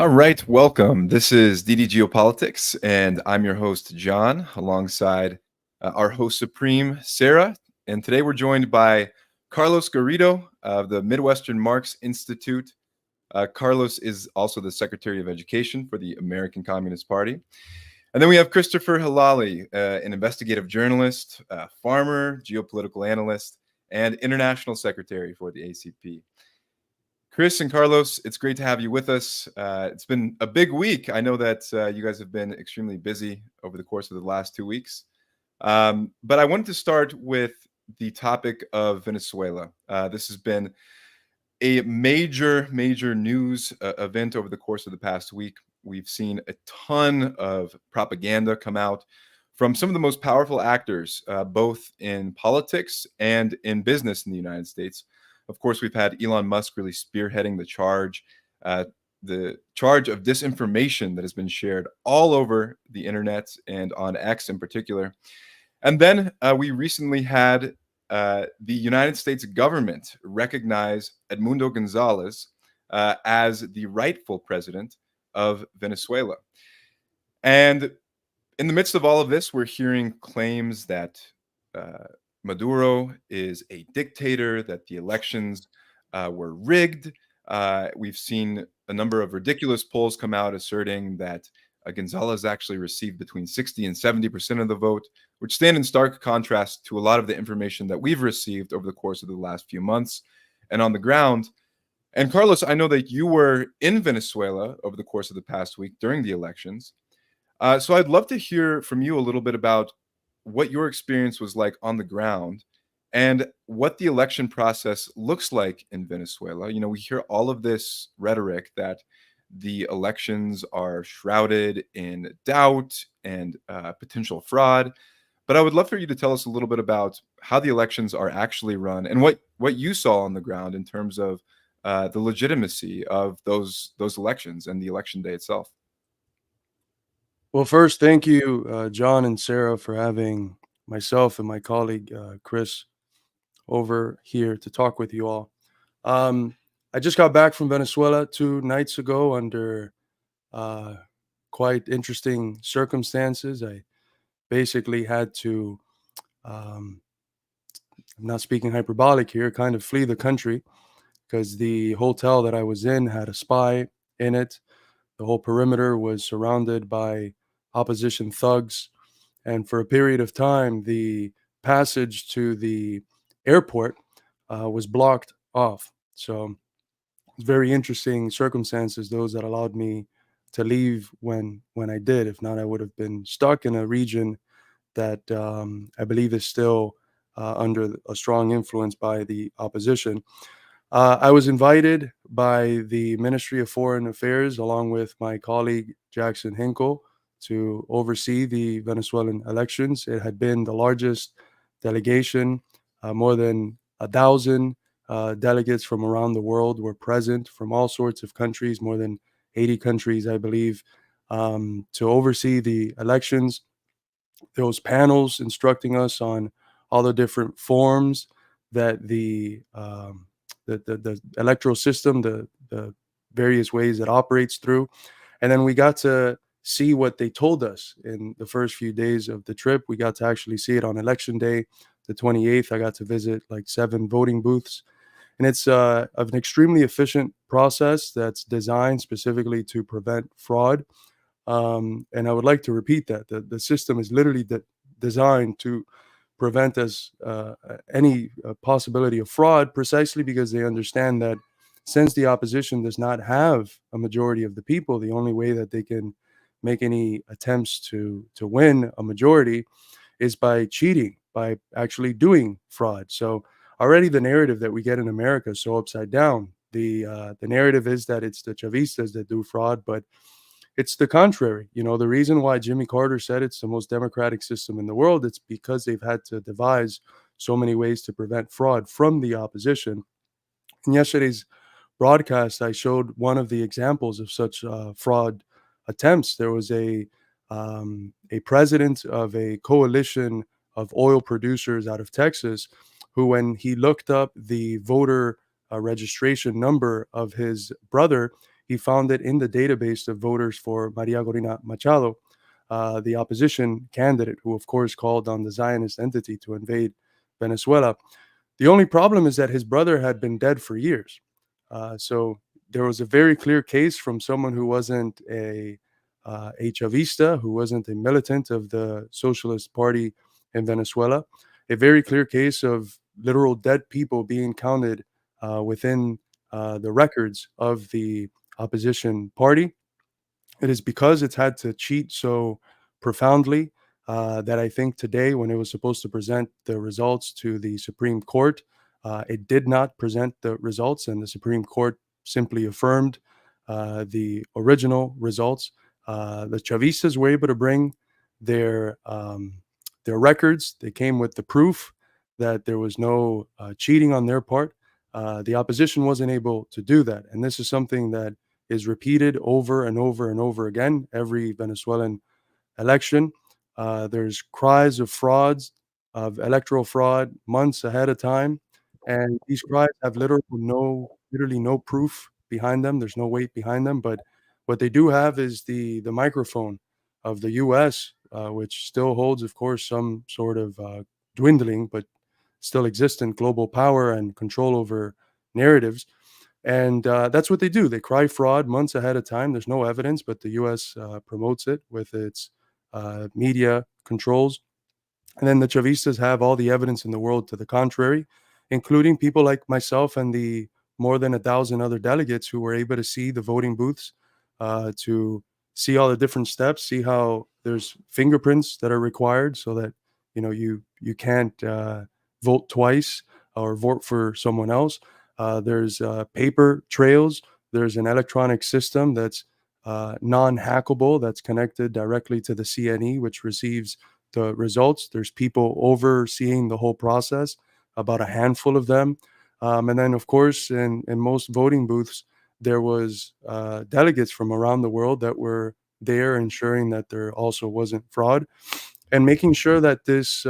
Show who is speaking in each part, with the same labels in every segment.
Speaker 1: All right, welcome. This is DD Geopolitics, and I'm your host, John, alongside our host supreme, Sarah. And today we're joined by Carlos Garrido of the Midwestern Marx Institute. Carlos is also the Secretary of Education for the American Communist Party. And then we have Christopher Helali, an investigative journalist, farmer, geopolitical analyst, and international secretary for the ACP. Chris and Carlos, it's great to have you with us. It's been a big week. I know that you guys have been extremely busy over the course of the last 2 weeks. But I wanted to start with the topic of Venezuela. This has been a major news event over the course of the past week. We've seen a ton of propaganda come out from some of the most powerful actors, both in politics and in business in the United States. Of course, we've had Elon Musk really spearheading the charge of disinformation that has been shared all over the internet and on X in particular. And then we recently had the United States government recognize Edmundo Gonzalez as the rightful president of Venezuela. And in the midst of all of this, we're hearing claims that Maduro is a dictator, that the elections were rigged. We've seen a number of ridiculous polls come out asserting that Gonzalez actually received between 60 and 70% of the vote, which stand in stark contrast to a lot of the information that we've received over the course of the last few months and on the ground. And Carlos, I know that you were in Venezuela over the course of the past week during the elections. So I'd love to hear from you a little bit about what your experience was like on the ground and what the election process looks like in Venezuela. You know, we hear all of this rhetoric that the elections are shrouded in doubt and potential fraud. But I would love for you to tell us a little bit about how the elections are actually run and what you saw on the ground in terms of the legitimacy of those elections and the election day itself.
Speaker 2: Well, first, thank you, John and Sarah, for having myself and my colleague, Chris, over here to talk with you all. I just got back from Venezuela 2 nights ago under uh, quite interesting circumstances. I basically had to, um, I'm not speaking hyperbolic here, kind of flee the country because the hotel that I was in had a spy in it. The whole perimeter was surrounded by opposition thugs. And for a period of time, the passage to the airport was blocked off. So it's very interesting circumstances, those that allowed me to leave when I did. If not, I would have been stuck in a region that I believe is still under a strong influence by the opposition. I was invited by the Ministry of Foreign Affairs, along with my colleague Jackson Hinkle, to oversee the Venezuelan elections. It had been the largest delegation. More than 1,000 delegates from around the world were present from all sorts of countries, more than 80 countries, I believe, to oversee the elections. There was panels instructing us on all the different forms that the electoral system, the various ways it operates through. And then we got to see what they told us in the first few days of the trip. We got to actually see it on election day, the 28th. I got to visit like 7 voting booths. And it's an extremely efficient process that's designed specifically to prevent fraud. And I would like to repeat that. The system is literally designed to prevent any possibility of fraud, precisely because they understand that since the opposition does not have a majority of the people, the only way that they can make any attempts to win a majority is by cheating, by actually doing fraud. So already the narrative that we get in America is so upside down. The narrative is that it's the Chavistas that do fraud, but it's the contrary. You know, the reason why Jimmy Carter said it's the most democratic system in the world, it's because they've had to devise so many ways to prevent fraud from the opposition. In yesterday's broadcast, I showed one of the examples of such fraud attempts. There was a president of a coalition of oil producers out of Texas who, when he looked up the voter registration number of his brother, he found it in the database of voters for Maria Corina Machado, the opposition candidate, who of course called on the Zionist entity to invade Venezuela. The only problem is that his brother had been dead for years. So there was a very clear case from someone who wasn't a Chavista, who wasn't a militant of the Socialist Party in Venezuela, a very clear case of literal dead people being counted within the records of the opposition party. It is because it's had to cheat so profoundly that I think today, when it was supposed to present the results to the Supreme Court, it did not present the results, and the Supreme Court simply affirmed the original results. The Chavistas were able to bring their their records. They came with the proof that there was no cheating on their part. The opposition wasn't able to do that, and this is something that is repeated over and over and over again every Venezuelan election. There's cries of frauds, of electoral fraud, months ahead of time, and these cries have literally no proof behind them. There's no weight behind them, but what they do have is the microphone of the U.S., which still holds, of course, some sort of dwindling but still existent global power and control over narratives. And that's what they do. They cry fraud months ahead of time. There's no evidence, but the U.S. Promotes it with its media controls. And then the Chavistas have all the evidence in the world to the contrary, including people like myself and the more than 1,000 other delegates who were able to see the voting booths, to see all the different steps, see how there's fingerprints that are required so that you can't vote twice or vote for someone else. There's paper trails. There's an electronic system that's non-hackable, that's connected directly to the CNE, which receives the results. There's people overseeing the whole process, about a handful of them. And then, of course, in most voting booths, there was delegates from around the world that were there ensuring that there also wasn't fraud and making sure that this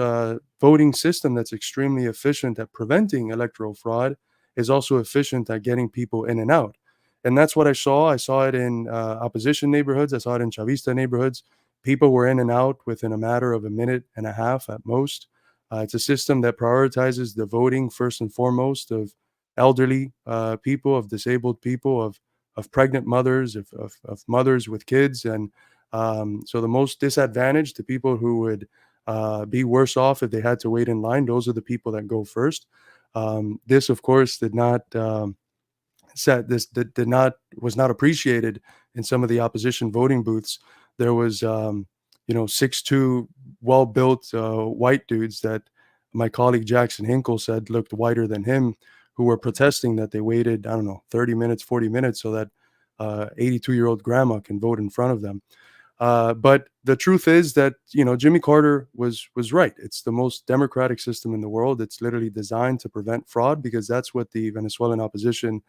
Speaker 2: voting system that's extremely efficient at preventing electoral fraud is also efficient at getting people in and out. And that's what I saw. I saw it in opposition neighborhoods. I saw it in Chavista neighborhoods. People were in and out within a matter of a minute and a half at most. It's a system that prioritizes the voting first and foremost of elderly people, of disabled people, of pregnant mothers, of mothers with kids. And so the most disadvantaged, the people who would be worse off if they had to wait in line, those are the people that go first. This, of course, did not was not appreciated in some of the opposition voting booths. There was 6'2", well-built white dudes that my colleague Jackson Hinkle said looked whiter than him, who were protesting that they waited, I don't know, 30 minutes, 40 minutes so that 82-year-old grandma can vote in front of them. But the truth is that Jimmy Carter was right. It's the most democratic system in the world. It's literally designed to prevent fraud, because that's what the Venezuelan opposition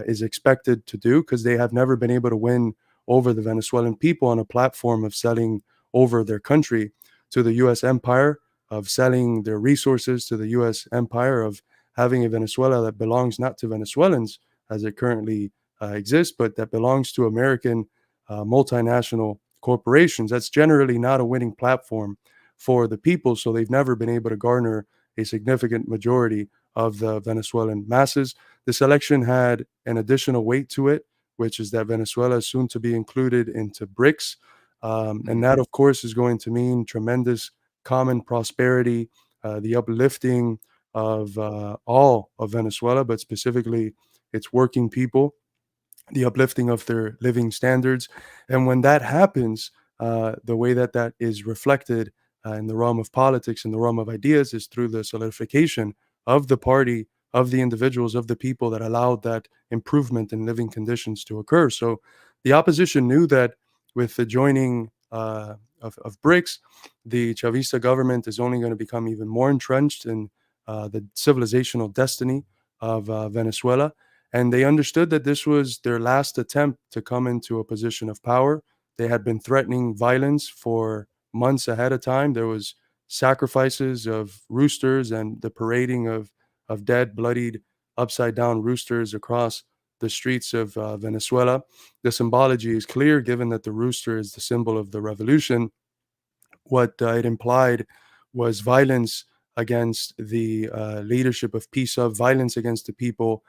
Speaker 2: is expected to do, because they have never been able to win over the Venezuelan people on a platform of selling over their country to the U.S. empire, of selling their resources to the U.S. empire, of having a Venezuela that belongs not to Venezuelans as it currently exists, but that belongs to American multinational corporations. That's generally not a winning platform for the people. So they've never been able to garner a significant majority of the Venezuelan masses. This election had an additional weight to it, which is that Venezuela is soon to be included into BRICS. And that, of course, is going to mean tremendous common prosperity, the uplifting of all of Venezuela, but specifically its working people, the uplifting of their living standards. And when that happens, the way that that is reflected in the realm of politics, in the realm of ideas, is through the solidification of the party, of the individuals, of the people that allowed that improvement in living conditions to occur. So the opposition knew that with the joining of BRICS, the Chavista government is only going to become even more entrenched in the civilizational destiny of Venezuela. And they understood that this was their last attempt to come into a position of power. They had been threatening violence for months ahead of time. There was sacrifices of roosters and the parading of dead, bloodied, upside down roosters across the streets of Venezuela. The symbology is clear, given that the rooster is the symbol of the revolution. What it implied was violence against the leadership of PSUV, violence against the people.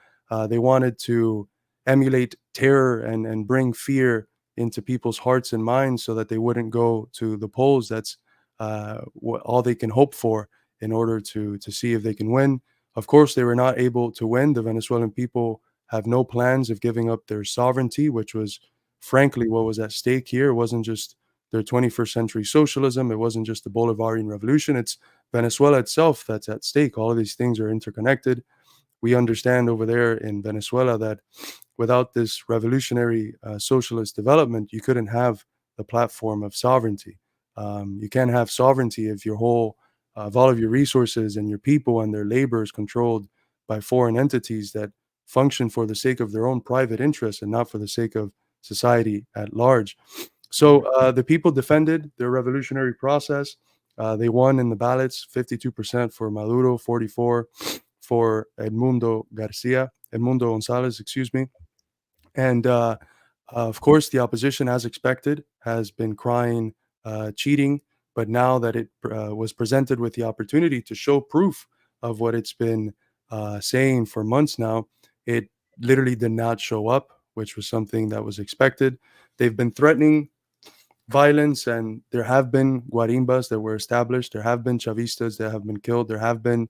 Speaker 2: They wanted to emulate terror and bring fear into people's hearts and minds so that they wouldn't go to the polls. That's all they can hope for in order to see if they can win. Of course, they were not able to win. The Venezuelan people have no plans of giving up their sovereignty, which was frankly what was at stake here. It wasn't just their 21st century socialism. It wasn't just the Bolivarian revolution. It's Venezuela itself that's at stake. All of these things are interconnected. We understand over there in Venezuela that without this revolutionary socialist development, you couldn't have the platform of sovereignty. You can't have sovereignty if if all of your resources and your people and their labor is controlled by foreign entities that function for the sake of their own private interests and not for the sake of society at large. So the people defended their revolutionary process. They won in the ballots, 52% for Maduro, 44 for Edmundo Gonzalez, excuse me. And of course, the opposition, as expected, has been crying cheating. But now that it was presented with the opportunity to show proof of what it's been saying for months now, it literally did not show up, which was something that was expected. They've been threatening violence, and there have been guarimbas that were established. There have been chavistas that have been killed. There have been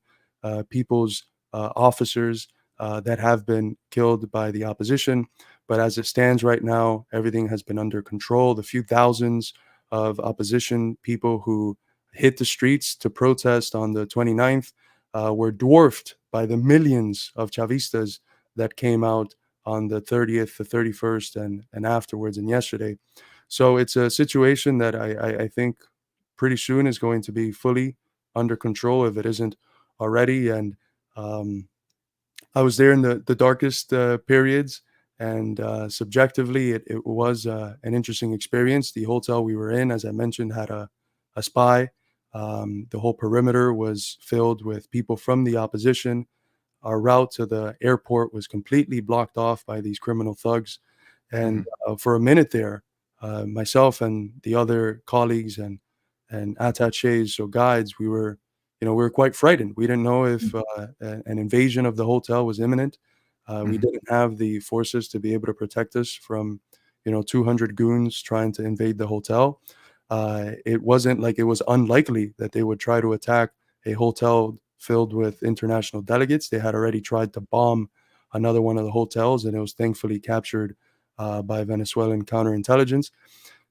Speaker 2: people's officers that have been killed by the opposition. But as it stands right now, everything has been under control. The few thousands of opposition people who hit the streets to protest on the 29th were dwarfed by the millions of chavistas that came out on the 30th, the 31st, and afterwards, and yesterday. So it's a situation that I think pretty soon is going to be fully under control if it isn't already. And I was there in the darkest periods, and subjectively, it was an interesting experience. The hotel we were in, as I mentioned, had a spy. The whole perimeter was filled with people from the opposition. Our route to the airport was completely blocked off by these criminal thugs. And for a minute there, myself and the other colleagues and attachés, so guides, we were quite frightened. We didn't know if an invasion of the hotel was imminent. We didn't have the forces to be able to protect us from, 200 goons trying to invade the hotel. It wasn't like it was unlikely that they would try to attack a hotel filled with international delegates. They had already tried to bomb another one of the hotels, and it was thankfully captured by Venezuelan counterintelligence.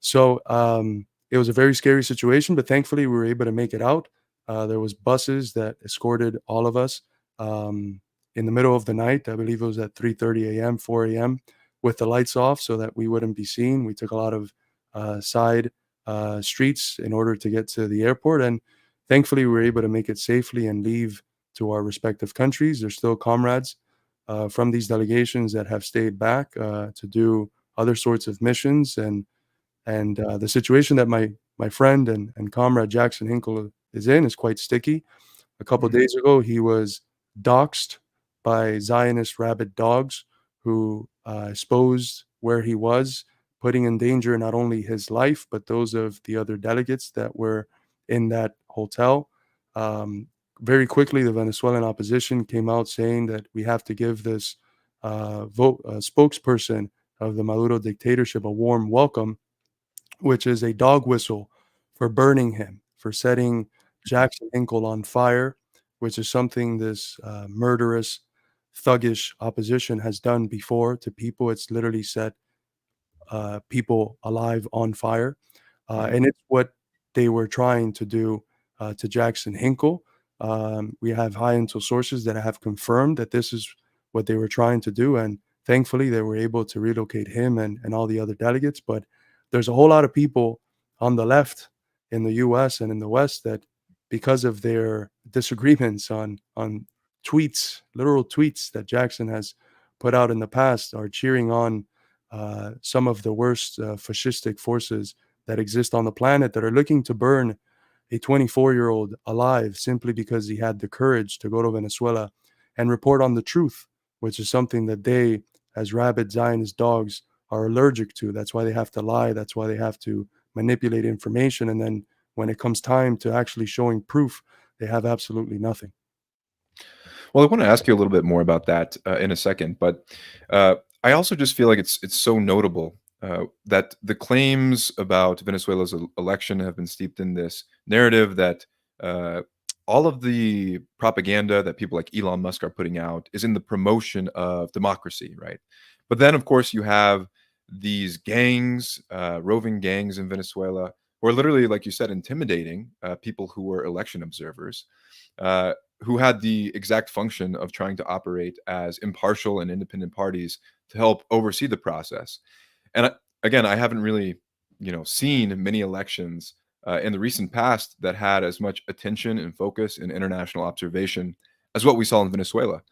Speaker 2: So it was a very scary situation, but thankfully we were able to make it out. There was buses that escorted all of us in the middle of the night. I believe it was at 3:30 a.m., 4 a.m., with the lights off so that we wouldn't be seen. We took a lot of side streets in order to get to the airport, and thankfully we were able to make it safely and leave to our respective countries. There's still comrades from these delegations that have stayed back to do other sorts of missions, and the situation that my friend and comrade Jackson Hinkle is in is quite sticky. A couple of days ago, he was doxxed by Zionist rabid dogs who exposed where he was, putting in danger not only his life, but those of the other delegates that were in that hotel. Very quickly, the Venezuelan opposition came out saying that we have to give this spokesperson of the Maduro dictatorship a warm welcome, which is a dog whistle for burning him, for setting Jackson Hinkle on fire, which is something this murderous, thuggish opposition has done before to people. It's literally set people alive on fire. And it's what they were trying to do to Jackson Hinkle. We have high intel sources that have confirmed that this is what they were trying to do. And thankfully, they were able to relocate him and all the other delegates. But there's a whole lot of people on the left in the US and in the West that, because of their disagreements on tweets, literal tweets that Jackson has put out in the past, are cheering on some of the worst fascistic forces that exist on the planet, that are looking to burn a 24-year-old alive simply because he had the courage to go to Venezuela and report on the truth, which is something that they as rabid Zionist dogs are allergic to. That's why they have to lie. That's why they have to manipulate information. And then when it comes time to actually showing proof, they have absolutely nothing.
Speaker 1: Well, I want to ask you a little bit more about that in a second, but I also just feel like it's so notable that the claims about Venezuela's election have been steeped in this narrative that uh, all of the propaganda that people like Elon Musk are putting out is in the promotion of democracy, right? But then, of course, you have these gangs, roving gangs in Venezuela, who are literally, like you said, intimidating people who were election observers. Uh, who had the exact function of trying to operate as impartial and independent parties to help oversee the process. And again, I haven't really, seen many elections in the recent past that had as much attention and focus and international observation as what we saw in Venezuela.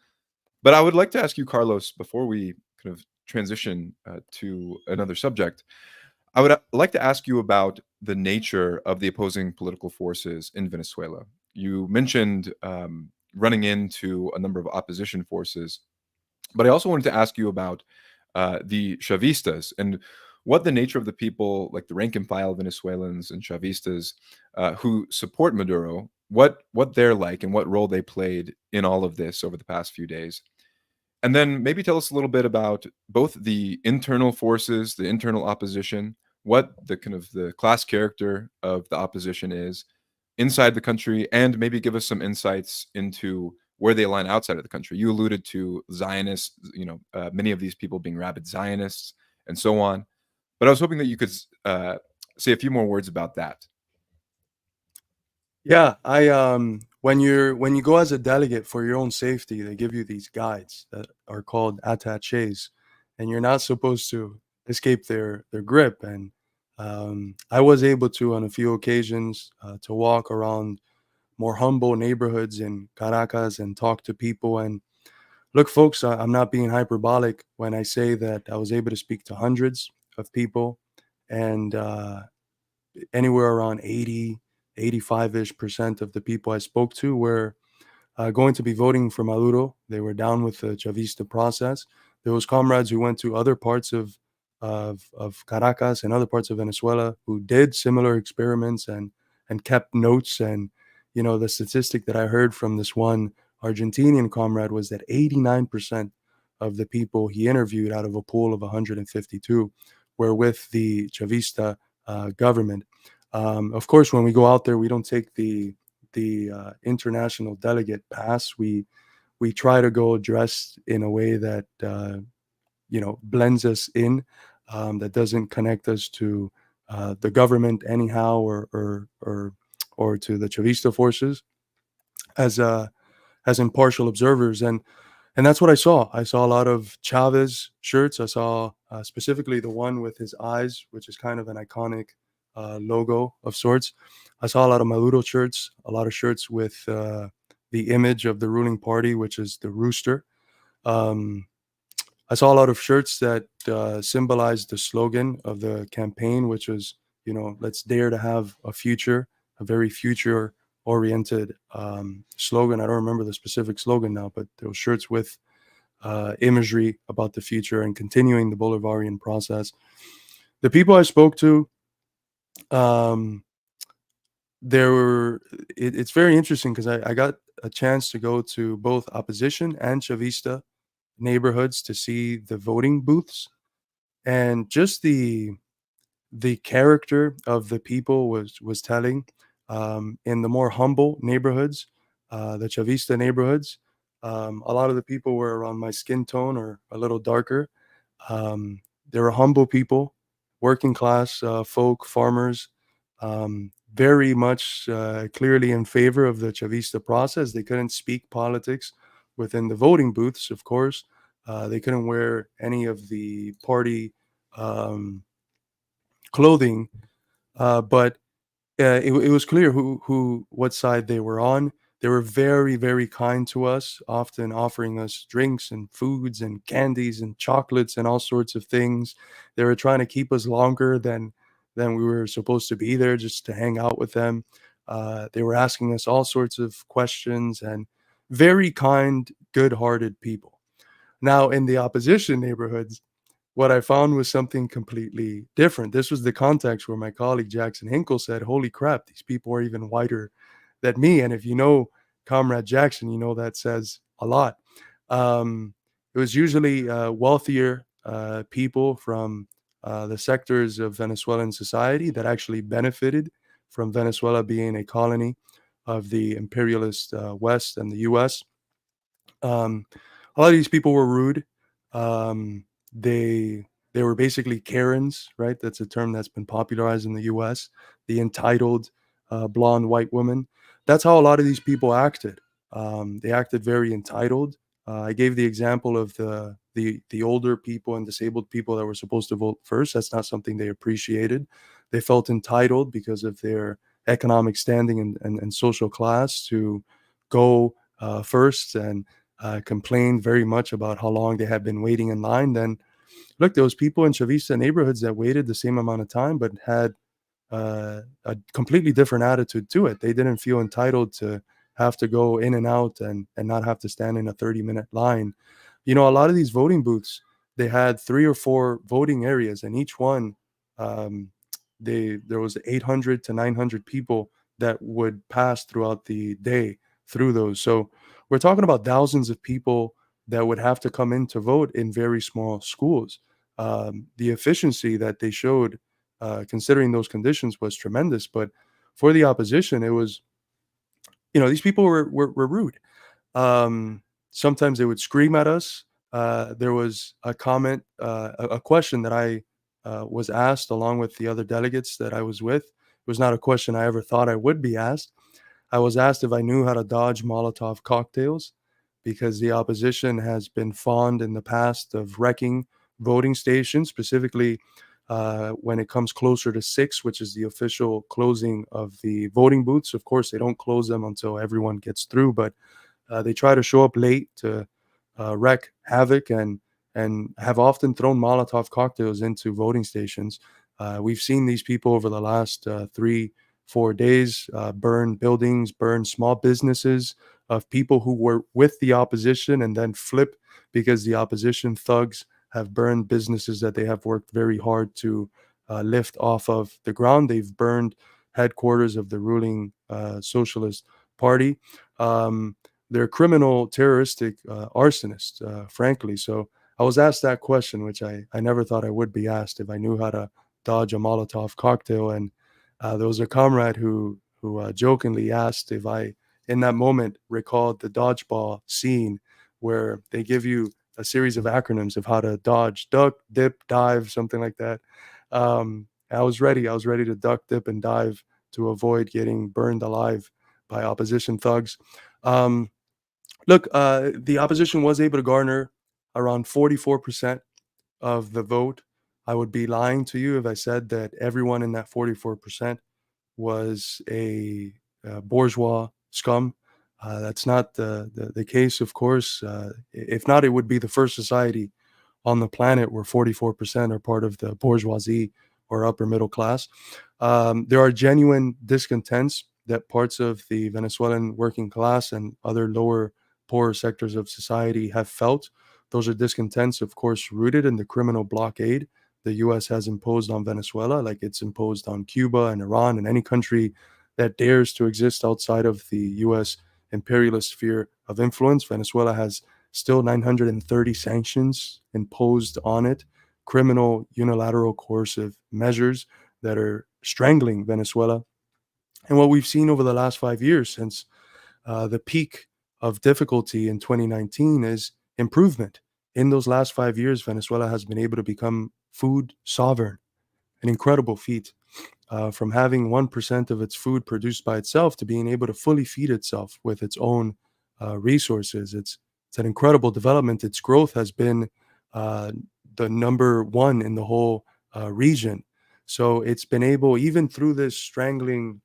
Speaker 1: But I would like to ask you, Carlos, before we kind of transition to another subject, I would like to ask you about the nature of the opposing political forces in Venezuela. You mentioned running into a number of opposition forces, but I also wanted to ask you about the Chavistas and what the nature of the people, like the rank and file Venezuelans and Chavistas who support Maduro, what they're like and what role they played in all of this over the past few days. And then maybe tell us a little bit about both the internal forces, the internal opposition, what the kind of the class character of the opposition is inside the country, and maybe give us some insights into where they align outside of the country. You alluded to Zionists, many of these people being rabid Zionists and so on. But I was hoping that you could say a few more words about that.
Speaker 2: Yeah, I when you go as a delegate for your own safety, they give you these guides that are called attaches, and you're not supposed to escape their grip. And I was able to, on a few occasions, to walk around more humble neighborhoods in Caracas and talk to people. And look, folks, I'm not being hyperbolic when I say that I was able to speak to hundreds of people, and anywhere around 80, 85-ish% of the people I spoke to were going to be voting for Maduro. They were down with the Chavista process. There was comrades who went to other parts of Caracas and other parts of Venezuela who did similar experiments and kept notes. And the statistic that I heard from this one Argentinian comrade was that 89% of the people he interviewed out of a pool of 152 were with the Chavista government. Of course, when we go out there, we don't take the international delegate pass. We try to go dressed in a way that blends us in, that doesn't connect us to the government anyhow, or to the Chavista forces as impartial observers. And that's what I saw. I saw a lot of Chavez shirts. I saw specifically the one with his eyes, which is kind of an iconic logo of sorts. I saw a lot of Maduro shirts, a lot of shirts with the image of the ruling party, which is the rooster. Um, I saw a lot of shirts that symbolized the slogan of the campaign, which was, let's dare to have a future, a very future oriented slogan. I don't remember the specific slogan now, but there were shirts with imagery about the future and continuing the Bolivarian process. The people I spoke to, um, it's very interesting because I got a chance to go to both opposition and Chavista neighborhoods to see the voting booths, and just the character of the people was telling. In the more humble neighborhoods, the Chavista neighborhoods, a lot of the people were around my skin tone or a little darker. um, they were humble people, working class folk, farmers, very much clearly in favor of the Chavista process. They couldn't speak politics within the voting booths, of course. They couldn't wear any of the party um, clothing, but it was clear what side they were on. They were very, very kind to us, often offering us drinks and foods and candies and chocolates and all sorts of things. They were trying to keep us longer than we were supposed to be there, just to hang out with them. They were asking us all sorts of questions, and very kind, good-hearted people. Now, in the opposition neighborhoods, what I found was something completely different. This was the context where my colleague Jackson Hinkle said, "Holy crap, these people are even whiter than me." And if you know Comrade Jackson, you know that says a lot. It was usually wealthier people from the sectors of Venezuelan society that actually benefited from Venezuela being a colony of the imperialist West and the US. A lot of these people were rude. Um, they were basically Karens, right? That's a term that's been popularized in the U.S. The entitled blonde white woman. That's how a lot of these people acted. They acted very entitled. I gave the example of the older people and disabled people that were supposed to vote first. That's not something they appreciated. They felt entitled because of their economic standing and social class to go first and complained very much about how long they had been waiting in line. Then look, there was people in Chavista neighborhoods that waited the same amount of time, but had a completely different attitude to it. They didn't feel entitled to have to go in and out and not have to stand in a 30-minute line. You know, a lot of these voting booths, they had 3 or 4 voting areas, and each one, um, there was 800 to 900 people that would pass throughout the day through those. So we're talking about thousands of people that would have to come in to vote in very small schools. The efficiency that they showed, considering those conditions, was tremendous. But for the opposition, it was, these people were rude. Um, Sometimes they would scream at us. There was a comment, a question that I was asked along with the other delegates that I was with. It was not a question I ever thought I would be asked. I was asked if I knew how to dodge Molotov cocktails because the opposition has been fond in the past of wrecking voting stations, specifically when it comes closer to 6, which is the official closing of the voting booths. Of course, they don't close them until everyone gets through, but they try to show up late to wreak havoc and have often thrown Molotov cocktails into voting stations. We've seen these people over the last 3-4 days burn buildings, burn small businesses of people who were with the opposition and then flip because the opposition thugs have burned businesses that they have worked very hard to lift off of the ground. They've burned headquarters of the ruling Socialist Party. Um, they're criminal, terroristic arsonists, frankly. So I was asked that question, which I never thought I would be asked, if I knew how to dodge a Molotov cocktail. And there was a comrade who jokingly asked if I, in that moment, recalled the dodgeball scene where they give you a series of acronyms of how to dodge, duck, dip, dive, something like that. I was ready. I was ready to duck, dip, and dive to avoid getting burned alive by opposition thugs. Um, Look, the opposition was able to garner around 44% of the vote. I would be lying to you if I said that everyone in that 44% was a bourgeois scum. That's not the case, of course. If not, it would be the first society on the planet where 44% are part of the bourgeoisie or upper middle class. There are genuine discontents that parts of the Venezuelan working class and other lower, poorer sectors of society have felt. Those are discontents, of course, rooted in the criminal blockade the US has imposed on Venezuela, like it's imposed on Cuba and Iran and any country that dares to exist outside of the US imperialist sphere of influence. Venezuela has still 930 sanctions imposed on it, criminal, unilateral, coercive measures that are strangling Venezuela. And what we've seen over the last 5 years since the peak of difficulty in 2019 is improvement. In those last 5 years, Venezuela has been able to become food sovereign, an incredible feat. From having 1% of its food produced by itself to being able to fully feed itself with its own resources. It's an incredible development. Its growth has been uh, the number one in the whole region. So it's been able, even through this strangling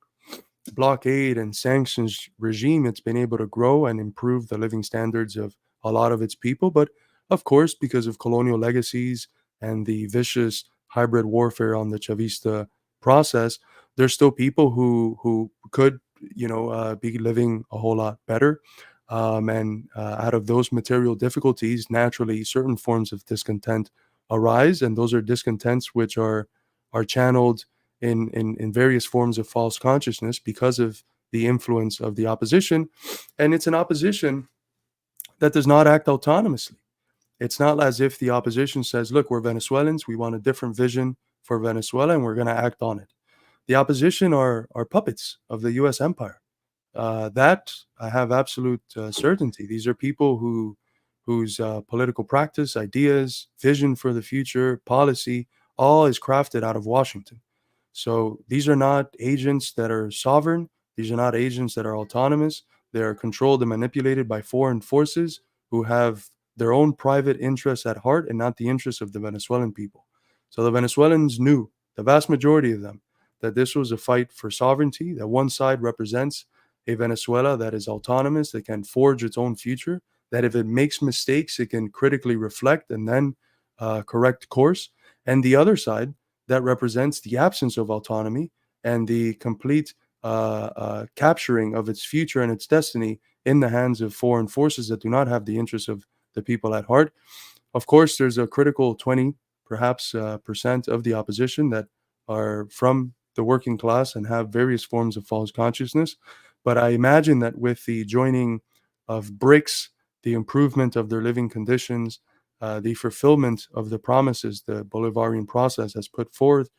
Speaker 2: blockade and sanctions regime, it's been able to grow and improve the living standards of a lot of its people. But of course, because of colonial legacies and the vicious hybrid warfare on the Chavista process, there's still people who could, be living a whole lot better. And out of those material difficulties, naturally, certain forms of discontent arise, and those are discontents which are channeled in various forms of false consciousness because of the influence of the opposition. And it's an opposition that does not act autonomously. It's not as if the opposition says, look, we're Venezuelans, we want a different vision for Venezuela, and we're going to act on it. The opposition are puppets of the US empire. That I have absolute certainty. These are people whose political practice, ideas, vision for the future, policy, all is crafted out of Washington. So these are not agents that are sovereign. These are not agents that are autonomous. They are controlled and manipulated by foreign forces who have their own private interests at heart and not the interests of the Venezuelan people. So the Venezuelans knew, the vast majority of them, that this was a fight for sovereignty, that one side represents a Venezuela that is autonomous, that can forge its own future, that if it makes mistakes, it can critically reflect and then correct course. And the other side that represents the absence of autonomy and the complete capturing of its future and its destiny in the hands of foreign forces that do not have the interests of the people at heart. Of course, there's a critical 20, perhaps, percent of the opposition that are from the working class and have various forms of false consciousness. But I imagine that with the joining of BRICS, the improvement of their living conditions, the fulfillment of the promises the Bolivarian process has put forth,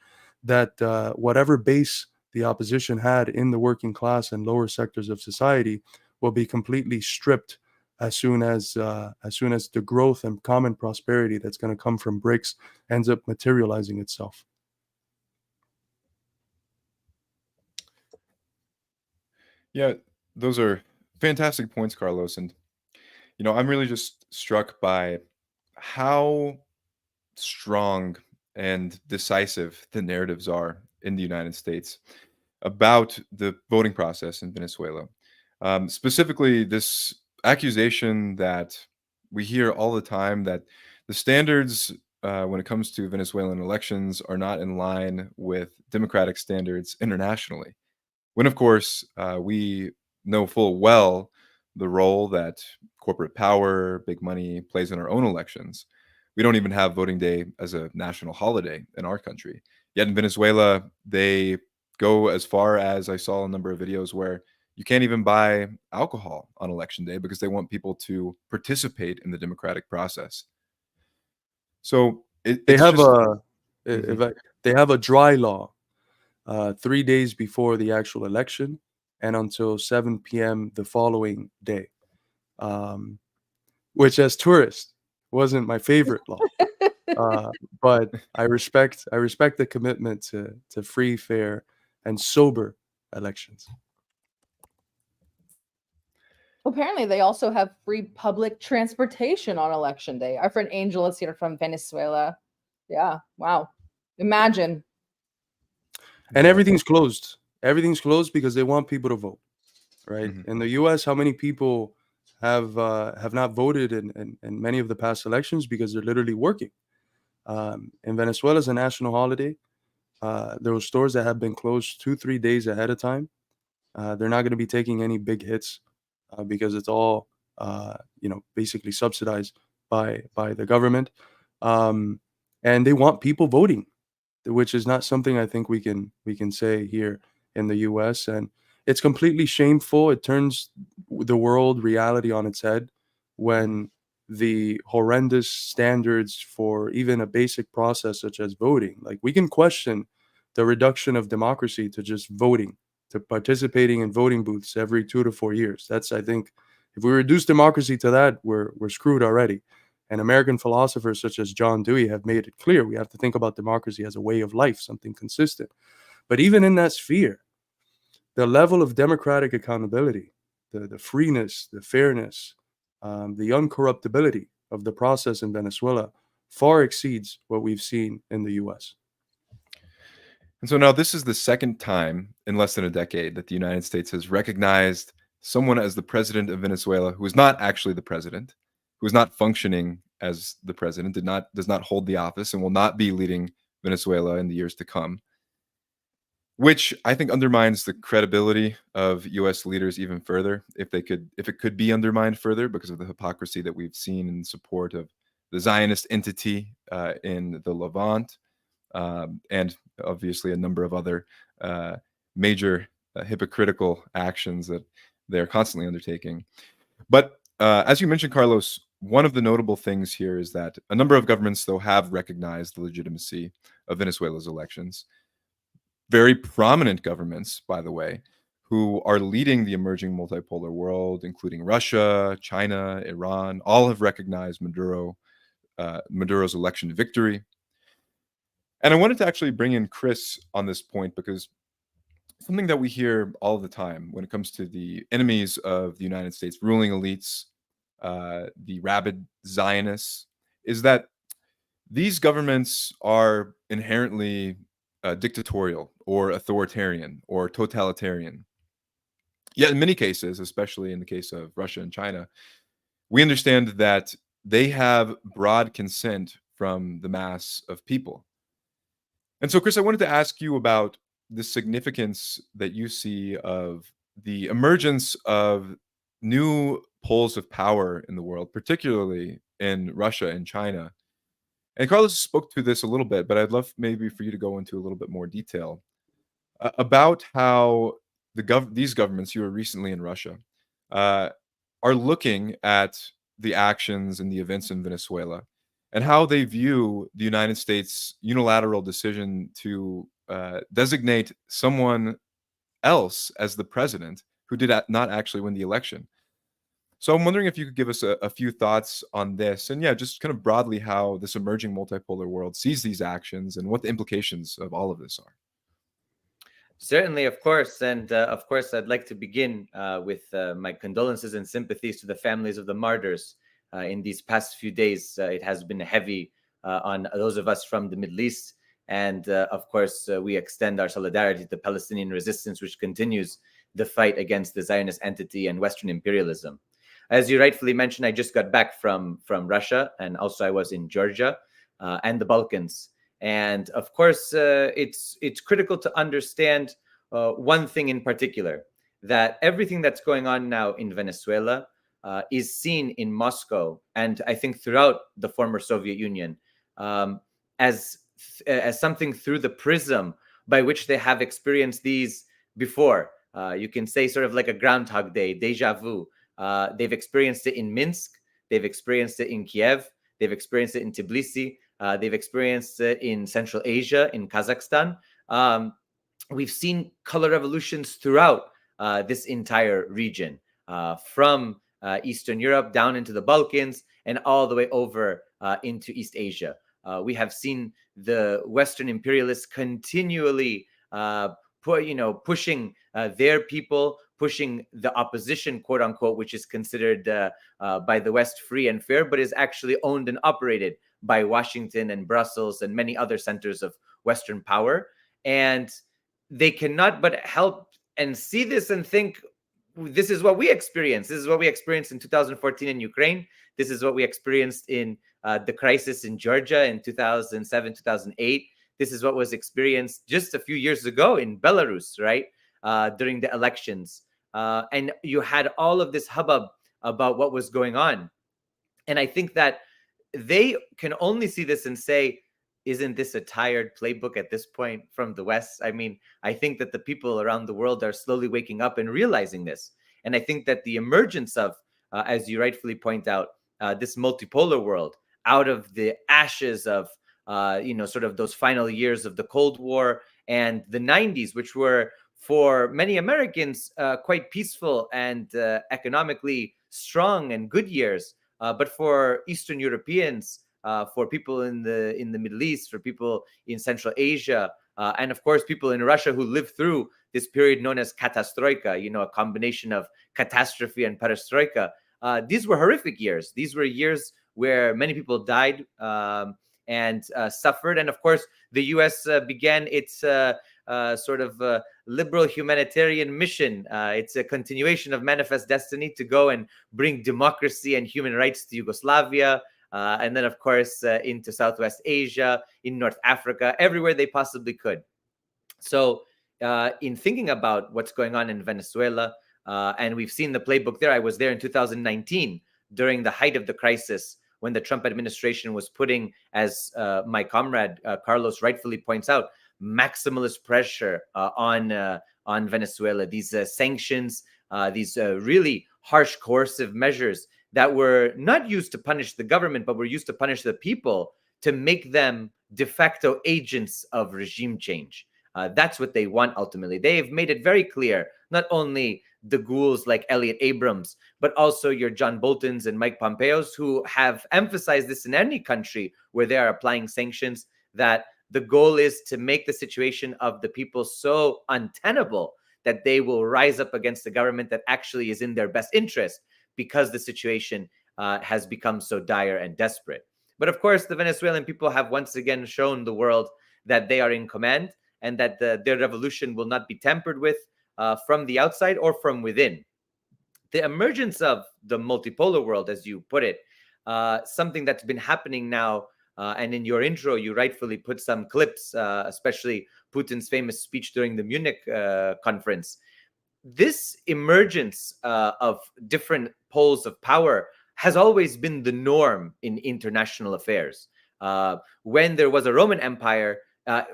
Speaker 2: that whatever base the opposition had in the working class and lower sectors of society will be completely stripped as soon as the growth and common prosperity that's going to come from BRICS ends up materializing itself.
Speaker 1: Yeah, those are fantastic points, Carlos. And, I'm really just struck by how strong and decisive the narratives are in the United States about the voting process in Venezuela. Specifically, this accusation that we hear all the time that the standards when it comes to Venezuelan elections are not in line with democratic standards internationally. When, of course, we know full well the role that corporate power, big money plays in our own elections. We don't even have voting day as a national holiday in our country. Yet in Venezuela, they go as far as I saw a number of videos where you can't even buy alcohol on election day because they want people to participate in the democratic process. So
Speaker 2: They
Speaker 1: it's
Speaker 2: have
Speaker 1: just.
Speaker 2: a
Speaker 1: Mhm.
Speaker 2: if I, they have a dry law 3 days before the actual election and until 7 p.m. the following day, um, which as tourist wasn't my favorite law. Uh, but I respect the commitment to free, fair, and sober elections.
Speaker 3: Apparently, they also have free public transportation on election day. Our friend Angel is here from Venezuela. Yeah, wow. Imagine.
Speaker 2: And
Speaker 1: Yeah.
Speaker 2: everything's closed. Everything's closed because they want people to vote, right?
Speaker 1: Mhm.
Speaker 2: In the U.S., how many people have not voted in many of the past elections because they're literally working? In Venezuela, it's a national holiday. There were stores that have been closed 2-3 days ahead of time. They're not going to be taking any big hits because it's all basically subsidized by the government, um, and they want people voting, which is not something I think we can say here in the U.S. And it's completely shameful. It turns the world reality on its head when the horrendous standards for even a basic process such as voting, like we can question the reduction of democracy to just voting, to participating in voting booths every 2 to 4 years. That's, I think, if we reduce democracy to that, we're screwed already. And American philosophers such as John Dewey have made it clear we have to think about democracy as a way of life, something consistent. But even in that sphere, the level of democratic accountability, the freeness, the fairness, the uncorruptibility of the process in Venezuela far exceeds what we've seen in the US.
Speaker 1: And so now this is the second time in less than a decade that the United States has recognized someone as the president of Venezuela who is not actually the president, who is not functioning as the president, does not hold the office, and will not be leading Venezuela in the years to come. which I think undermines the credibility of U.S. leaders even further, if it could be undermined further because of the hypocrisy that we've seen in support of the Zionist entity in the Levant, and obviously a number of other major hypocritical actions that they're constantly undertaking. But as you mentioned, Carlos, one of the notable things here is that a number of governments, though, have recognized the legitimacy of Venezuela's elections. Very prominent governments, by the way, who are leading the emerging multipolar world, including Russia, China, Iran, all have recognized Maduro's election victory. And I wanted to actually bring in Chris on this point because something that we hear all the time when it comes to the enemies of the United States, ruling elites, the rabid Zionists, is that these governments are inherently dictatorial or authoritarian or totalitarian. Yet in many cases, especially in the case of Russia and China, we understand that they have broad consent from the mass of people. And so, Chris, I wanted to ask you about the significance that you see of the emergence of new poles of power in the world, particularly in Russia and China. And Carlos spoke to this a little bit, but I'd love maybe for you to go into a little bit more detail about how these governments, you were recently in Russia, uh, are looking at the actions and the events in Venezuela and how they view the United States' unilateral decision to designate someone else as the president who did not actually win the election. So I'm wondering if you could give us a few thoughts on this, and yeah, just kind of broadly how this emerging multipolar world sees these actions and what the implications of all of this are.
Speaker 4: Certainly, of course. And of course, I'd like to begin with my condolences and sympathies to the families of the martyrs in these past few days. It has been heavy on those of us from the Middle East. And of course, we extend our solidarity to the Palestinian resistance, which continues the fight against the Zionist entity and Western imperialism. As you rightfully mentioned, I just got back from Russia, and also I was in Georgia and the Balkans. And of course, it's critical to understand one thing in particular, that everything that's going on now in Venezuela is seen in Moscow, and I think throughout the former Soviet Union, as something through the prism by which they have experienced these before. You can say sort of like a Groundhog Day, deja vu. They've experienced it in Minsk. They've experienced it in Kiev. They've experienced it in Tbilisi. They've experienced it in Central Asia, in Kazakhstan. We've seen color revolutions throughout this entire region, from Eastern Europe down into the Balkans and all the way over into East Asia. We have seen the Western imperialists continually pushing their people, pushing the opposition, quote unquote, which is considered by the West free and fair, but is actually owned and operated by Washington and Brussels and many other centers of Western power. And they cannot but help and see this and think, this is what we experienced. This is what we experienced in 2014 in Ukraine. This is what we experienced in the crisis in Georgia in 2007, 2008. This is what was experienced just a few years ago in Belarus, right? During the elections. And you had all of this hubbub about what was going on. And I think that they can only see this and say, isn't this a tired playbook at this point from the West? I mean, I think that the people around the world are slowly waking up and realizing this. And I think that the emergence of, as you rightfully point out, this multipolar world out of the ashes of, sort of those final years of the Cold War and the 90s, which were for many Americans quite peaceful and economically strong and good years. But for Eastern Europeans, for people in the Middle East, for people in Central Asia, and of course people in Russia who lived through this period known as Katastroika, a combination of catastrophe and perestroika. These were horrific years. These were years where many people died and suffered. And of course, the U.S. began its liberal humanitarian mission. It's a continuation of Manifest Destiny to go and bring democracy and human rights to Yugoslavia. And then, of course, into Southwest Asia, in North Africa, everywhere they possibly could. So in thinking about what's going on in Venezuela, and we've seen the playbook there. I was there in 2019 during the height of the crisis when the Trump administration was putting, as my comrade Carlos rightfully points out, maximalist pressure on Venezuela. These sanctions, these really harsh coercive measures that were not used to punish the government, but were used to punish the people, to make them de facto agents of regime change. That's what they want ultimately. They've made it very clear, not only the ghouls like Elliot Abrams, but also your John Boltons and Mike Pompeos, who have emphasized this in any country where they are applying sanctions, that the goal is to make the situation of the people so untenable that they will rise up against the government that actually is in their best interest, because the situation has become so dire and desperate. But of course, the Venezuelan people have once again shown the world that they are in command, and that their revolution will not be tampered with from the outside or from within. The emergence of the multipolar world, as you put it, something that's been happening now, and in your intro, you rightfully put some clips, especially Putin's famous speech during the Munich conference. This emergence of different poles of power has always been the norm in international affairs. When there was a Roman Empire,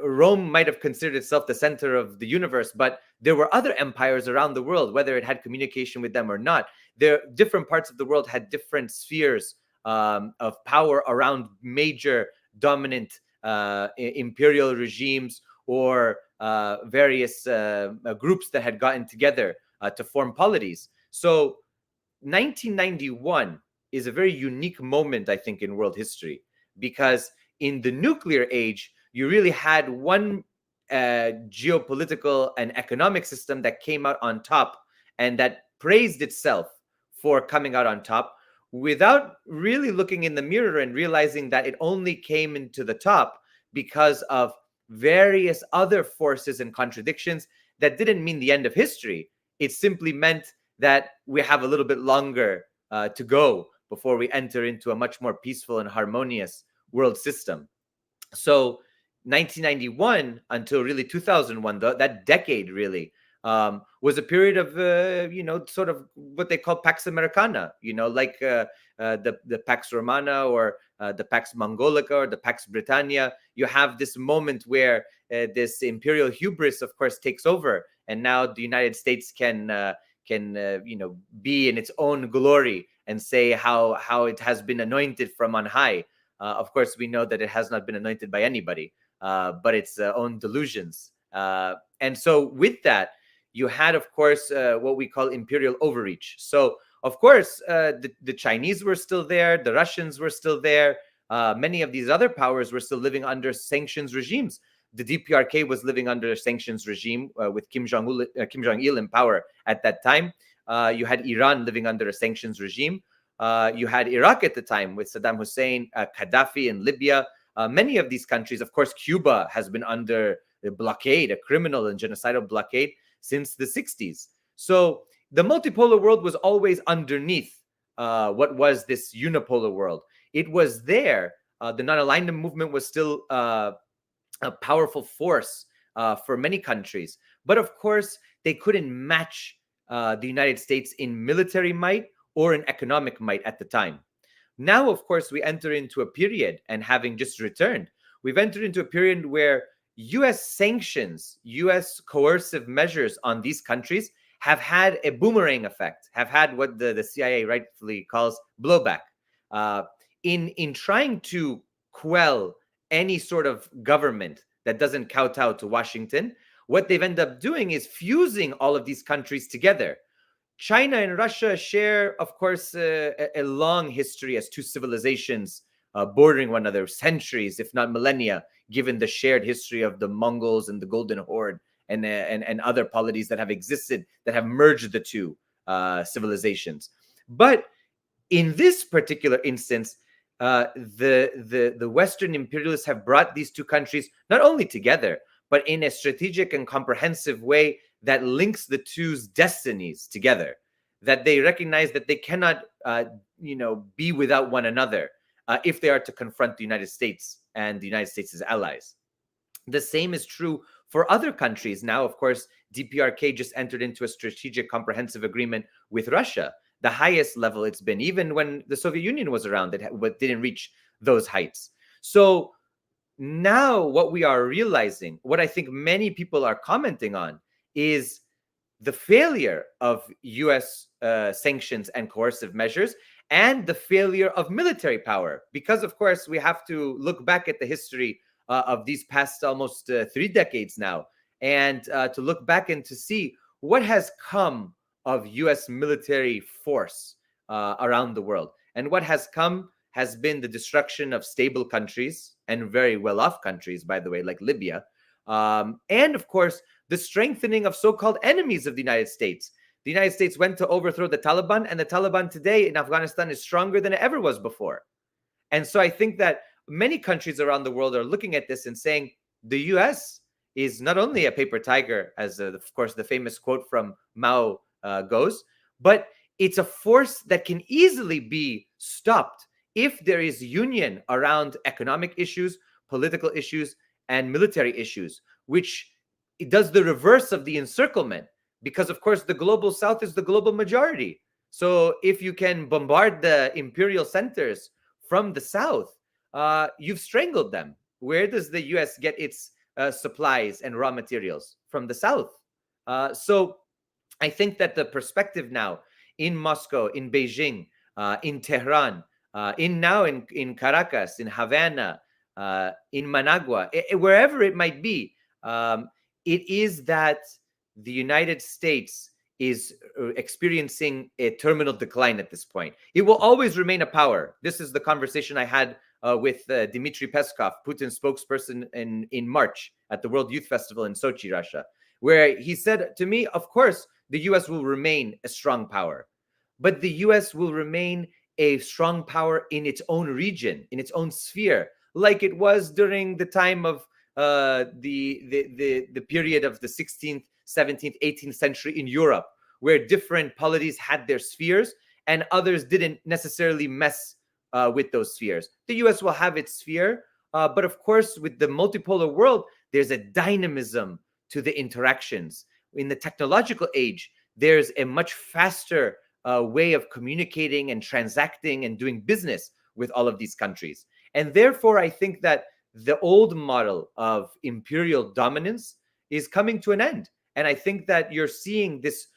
Speaker 4: Rome might have considered itself the center of the universe, but there were other empires around the world, whether it had communication with them or not. Different parts of the world had different spheres of power around major dominant imperial regimes, or various groups that had gotten together to form polities. So 1991 is a very unique moment, I think, in world history, because in the nuclear age, you really had one geopolitical and economic system that came out on top, and that praised itself for coming out on top, without really looking in the mirror and realizing that it only came into the top because of various other forces and contradictions that didn't mean the end of history. It simply meant that we have a little bit longer to go before we enter into a much more peaceful and harmonious world system. So 1991 until really 2001, that decade really was a period of, sort of what they call Pax Americana, like the Pax Romana, or the Pax Mongolica, or the Pax Britannia. You have this moment where this imperial hubris, of course, takes over, and now the United States can be in its own glory and say how it has been anointed from on high. Of course, we know that it has not been anointed by anybody, but its own delusions. And so with that, you had, of course, what we call imperial overreach. So, of course, the Chinese were still there. The Russians were still there. Many of these other powers were still living under sanctions regimes. The DPRK was living under a sanctions regime with Kim Jong-il in power at that time. You had Iran living under a sanctions regime. You had Iraq at the time with Saddam Hussein, Gaddafi in Libya. Many of these countries, of course, Cuba has been under a blockade, a criminal and genocidal blockade, since the 60s. So the multipolar world was always underneath what was this unipolar world. It was there. The non-alignment movement was still a powerful force for many countries. But of course, they couldn't match the United States in military might or in economic might at the time. Now, of course, we enter into a period, and having just returned, we've entered into a period where US sanctions, US coercive measures on these countries have had a boomerang effect, have had what the CIA rightfully calls blowback. In trying to quell any sort of government that doesn't kowtow to Washington, what they've ended up doing is fusing all of these countries together. China and Russia share, of course, a long history as two civilizations bordering one another, centuries, if not millennia, given the shared history of the Mongols and the Golden Horde and other polities that have existed, that have merged the two civilizations. But in this particular instance, the Western imperialists have brought these two countries not only together, but in a strategic and comprehensive way that links the two's destinies together, that they recognize that they cannot, be without one another if they are to confront the United States and the United States' allies. The same is true for other countries. Now, of course, DPRK just entered into a strategic comprehensive agreement with Russia, the highest level it's been. Even when the Soviet Union was around, it didn't reach those heights. So now what we are realizing, what I think many people are commenting on, is the failure of US sanctions and coercive measures, and the failure of military power. Because, of course, we have to look back at the history of these past almost 3 decades now, and to look back and to see what has come of US military force around the world. And what has come has been the destruction of stable countries, and very well-off countries, by the way, like Libya. And, of course, the strengthening of so-called enemies of the United States. The United States went to overthrow the Taliban, and the Taliban today in Afghanistan is stronger than it ever was before. And so I think that many countries around the world are looking at this and saying the US is not only a paper tiger, as of course the famous quote from Mao goes, but it's a force that can easily be stopped if there is union around economic issues, political issues, and military issues, which it does the reverse of the encirclement. Because, of course, the global south is the global majority. So if you can bombard the imperial centers from the south, you've strangled them. Where does the US get its supplies and raw materials? From the south. So I think that the perspective now in Moscow, in Beijing, in Tehran, in Caracas, in Havana, in Managua, wherever it might be, it is that the United States is experiencing a terminal decline at this point. It will always remain a power. This is the conversation I had with Dmitry Peskov, Putin's spokesperson, in March at the World Youth Festival in Sochi, Russia, where he said to me, of course, the US will remain a strong power, but the US will remain a strong power in its own region, in its own sphere, like it was during the time of the period of the 16th, 17th, 18th century in Europe, where different polities had their spheres and others didn't necessarily mess with those spheres. The US will have its sphere, but of course, with the multipolar world, there's a dynamism to the interactions. In the technological age, there's a much faster way of communicating and transacting and doing business with all of these countries. And therefore, I think that the old model of imperial dominance is coming to an end. And I think that you're seeing this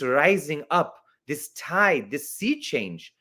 Speaker 4: rising up, this tide, this sea change,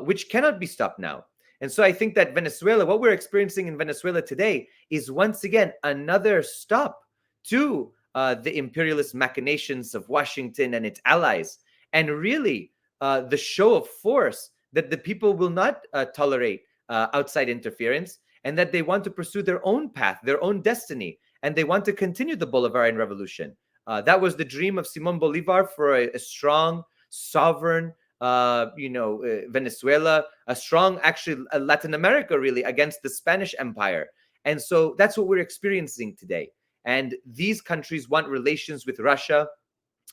Speaker 4: which cannot be stopped now. And so I think that Venezuela, what we're experiencing in Venezuela today, is once again another stop to the imperialist machinations of Washington and its allies, and really the show of force that the people will not tolerate outside interference, and that they want to pursue their own path, their own destiny, and they want to continue the Bolivarian revolution. That was the dream of Simon Bolivar for a strong, sovereign, Venezuela, a strong, actually, Latin America, really, against the Spanish Empire. And so that's what we're experiencing today. And these countries want relations with Russia.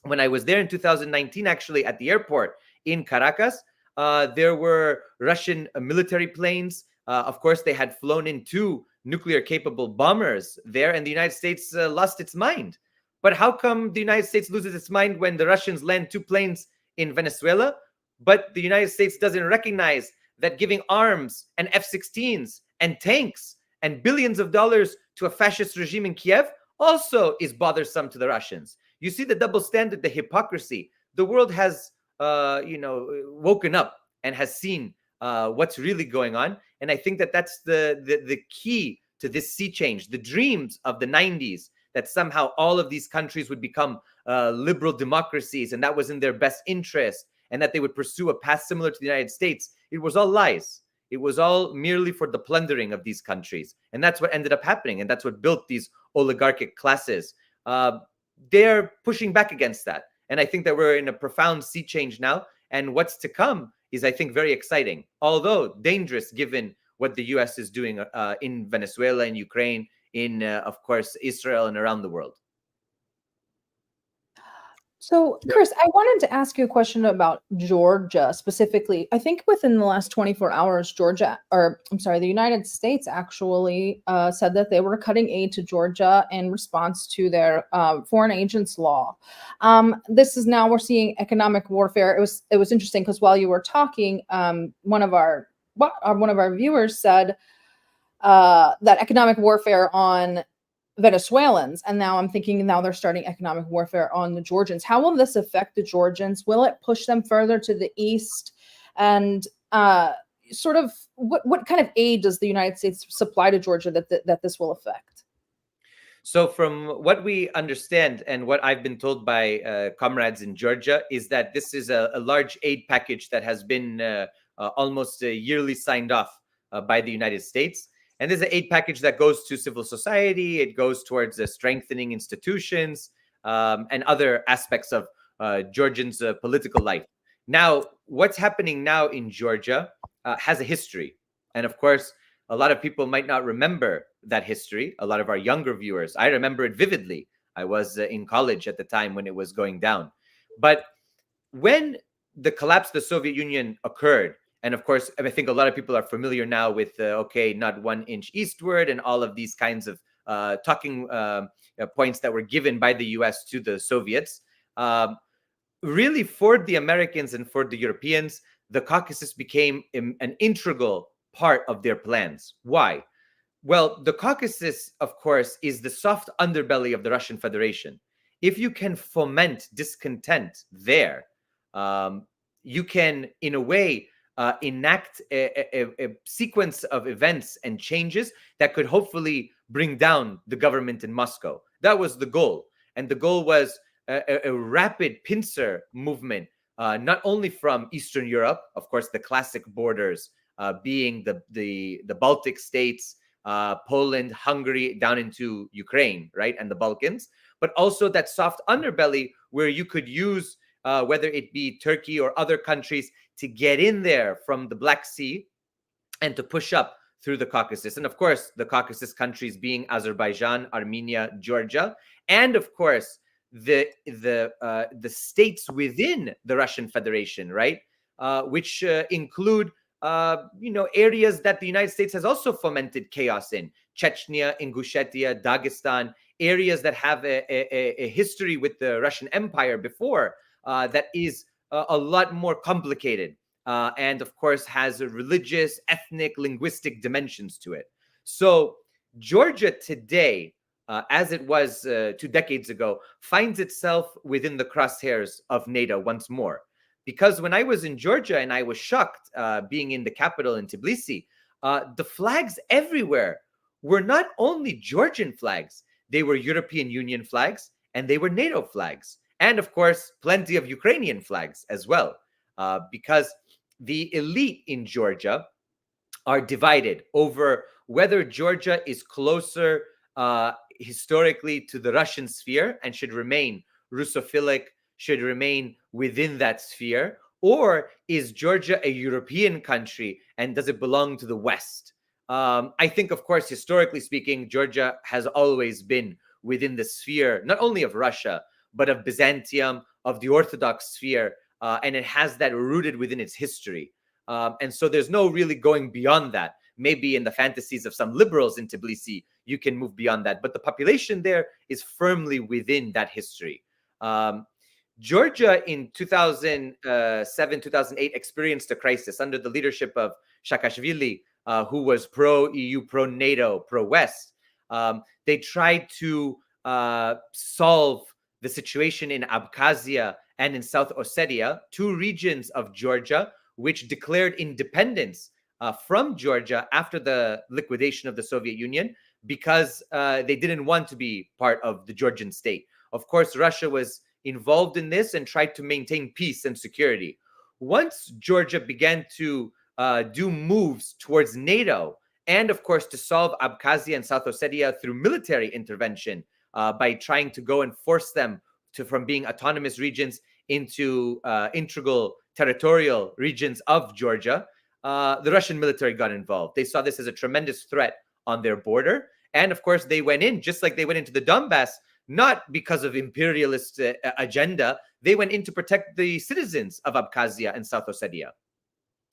Speaker 4: When I was there in 2019, actually, at the airport in Caracas, there were Russian military planes. Of course, they had flown in 2 nuclear-capable bombers there, and the United States lost its mind. But how come the United States loses its mind when the Russians land 2 planes in Venezuela, but the United States doesn't recognize that giving arms and F-16s and tanks and billions of dollars to a fascist regime in Kiev also is bothersome to the Russians? You see the double standard, the hypocrisy. The world has, woken up and has seen what's really going on. And I think that that's the key to this sea change. The dreams of the 90s, that somehow all of these countries would become liberal democracies, and that was in their best interest, and that they would pursue a path similar to the United States. It was all lies. It was all merely for the plundering of these countries. And that's what ended up happening. And that's what built these oligarchic classes. They're pushing back against that. And I think that we're in a profound sea change now. And what's to come is, I think, very exciting, although dangerous given what the US is doing in Venezuela, in Ukraine, in, of course, Israel, and around the world.
Speaker 3: So, Chris, I wanted to ask you a question about Georgia specifically. I think within the last 24 hours, the United States actually said that they were cutting aid to Georgia in response to their foreign agents law. This is now we're seeing economic warfare. It was interesting because while you were talking, one of our viewers said that economic warfare on Venezuelans, and now I'm thinking now they're starting economic warfare on the Georgians. How will this affect the Georgians? Will it push them further to the east? And sort of what kind of aid does the United States supply to Georgia that this will affect?
Speaker 4: So from what we understand and what I've been told by comrades in Georgia is that this is a large aid package that has been almost yearly signed off by the United States. And there's an aid package that goes to civil society. It goes towards strengthening institutions and other aspects of Georgians' political life. Now, what's happening now in Georgia has a history. And of course, a lot of people might not remember that history. A lot of our younger viewers, I remember it vividly. I was in college at the time when it was going down. But when the collapse of the Soviet Union occurred, and of course, I think a lot of people are familiar now with, not 1 inch eastward and all of these kinds of talking points that were given by the US to the Soviets. Really, for the Americans and for the Europeans, the Caucasus became an integral part of their plans. Why? Well, the Caucasus, of course, is the soft underbelly of the Russian Federation. If you can foment discontent there, you can, in a way, enact a sequence of events and changes that could hopefully bring down the government in Moscow. That was the goal. And the goal was a rapid pincer movement, not only from Eastern Europe, of course, the classic borders being the Baltic states, Poland, Hungary, down into Ukraine, right, and the Balkans, but also that soft underbelly where you could use whether it be Turkey or other countries to get in there from the Black Sea and to push up through the Caucasus. And of course, the Caucasus countries being Azerbaijan, Armenia, Georgia, and of course, the states within the Russian Federation, right, which include areas that the United States has also fomented chaos in: Chechnya, Ingushetia, Dagestan, areas that have a history with the Russian Empire before that is a lot more complicated and, of course, has a religious, ethnic, linguistic dimensions to it. So Georgia today, as it was 2 decades ago, finds itself within the crosshairs of NATO once more. Because when I was in Georgia and I was shocked being in the capital in Tbilisi, the flags everywhere were not only Georgian flags, they were European Union flags and they were NATO flags. And of course, plenty of Ukrainian flags as well, because the elite in Georgia are divided over whether Georgia is closer historically to the Russian sphere and should remain Russophilic, should remain within that sphere, or is Georgia a European country and does it belong to the West? I think, of course, historically speaking, Georgia has always been within the sphere, not only of Russia, but of Byzantium, of the Orthodox sphere, and it has that rooted within its history. And so there's no really going beyond that. Maybe in the fantasies of some liberals in Tbilisi, you can move beyond that. But the population there is firmly within that history. Georgia in 2007, 2008 experienced a crisis under the leadership of Saakashvili, who was pro-EU, pro-NATO, pro-West. They tried to solve the situation in Abkhazia and in South Ossetia, 2 regions of Georgia, which declared independence from Georgia after the liquidation of the Soviet Union because they didn't want to be part of the Georgian state. Of course, Russia was involved in this and tried to maintain peace and security. Once Georgia began to do moves towards NATO and, of course, to solve Abkhazia and South Ossetia through military intervention by trying to go and force them from being autonomous regions into integral territorial regions of Georgia, the Russian military got involved. They saw this as a tremendous threat on their border. And of course, they went in, just like they went into the Donbass, not because of imperialist agenda. they went in to protect the citizens of Abkhazia and South Ossetia.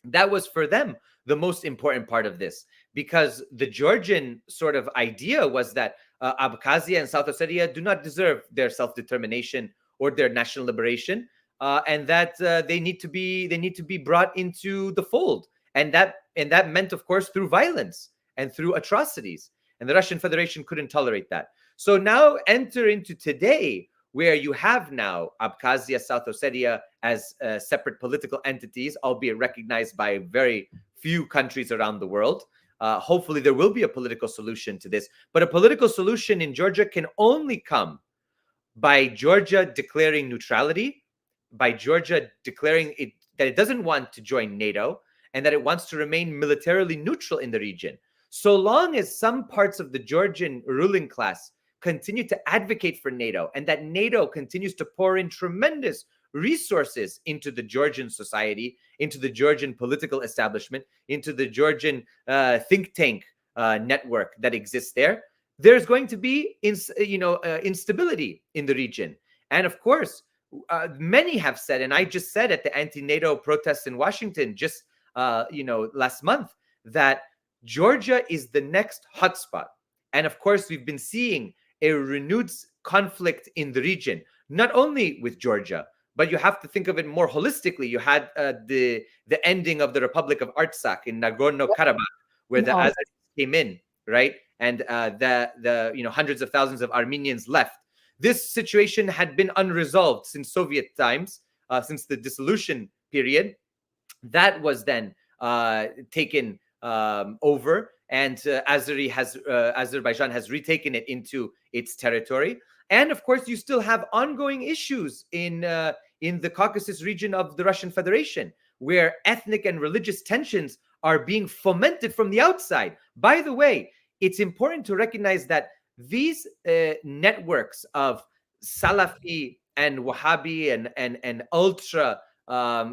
Speaker 4: That was for them the most important part of this, because the Georgian sort of idea was that Abkhazia and South Ossetia do not deserve their self-determination or their national liberation, and that they need to be brought into the fold, and that meant, of course, through violence and through atrocities, and the Russian Federation couldn't tolerate that. So now enter into today, where you have now Abkhazia, South Ossetia as separate political entities, albeit recognized by very few countries around the world. Hopefully there will be a political solution to this, but a political solution in Georgia can only come by Georgia declaring neutrality, by Georgia declaring that it doesn't want to join NATO, and that it wants to remain militarily neutral in the region. So long as some parts of the Georgian ruling class continue to advocate for NATO, and that NATO continues to pour in tremendous resources into the Georgian society, into the Georgian political establishment, into the Georgian think tank network that exists there, there's going to be instability in the region. And of course, many have said, and I just said at the anti-NATO protests in Washington just last month, that Georgia is the next hotspot. And of course, we've been seeing a renewed conflict in the region, not only with Georgia, but you have to think of it more holistically. You had the ending of the Republic of Artsakh in Nagorno-Karabakh, where the Azeris came in, right? And the hundreds of thousands of Armenians left. This situation had been unresolved since Soviet times, since the dissolution period. That was then taken over, and Azerbaijan has retaken it into its territory. And of course, you still have ongoing issues in the Caucasus region of the Russian Federation, where ethnic and religious tensions are being fomented from the outside. By the way, it's important to recognize that these networks of Salafi and Wahhabi and ultra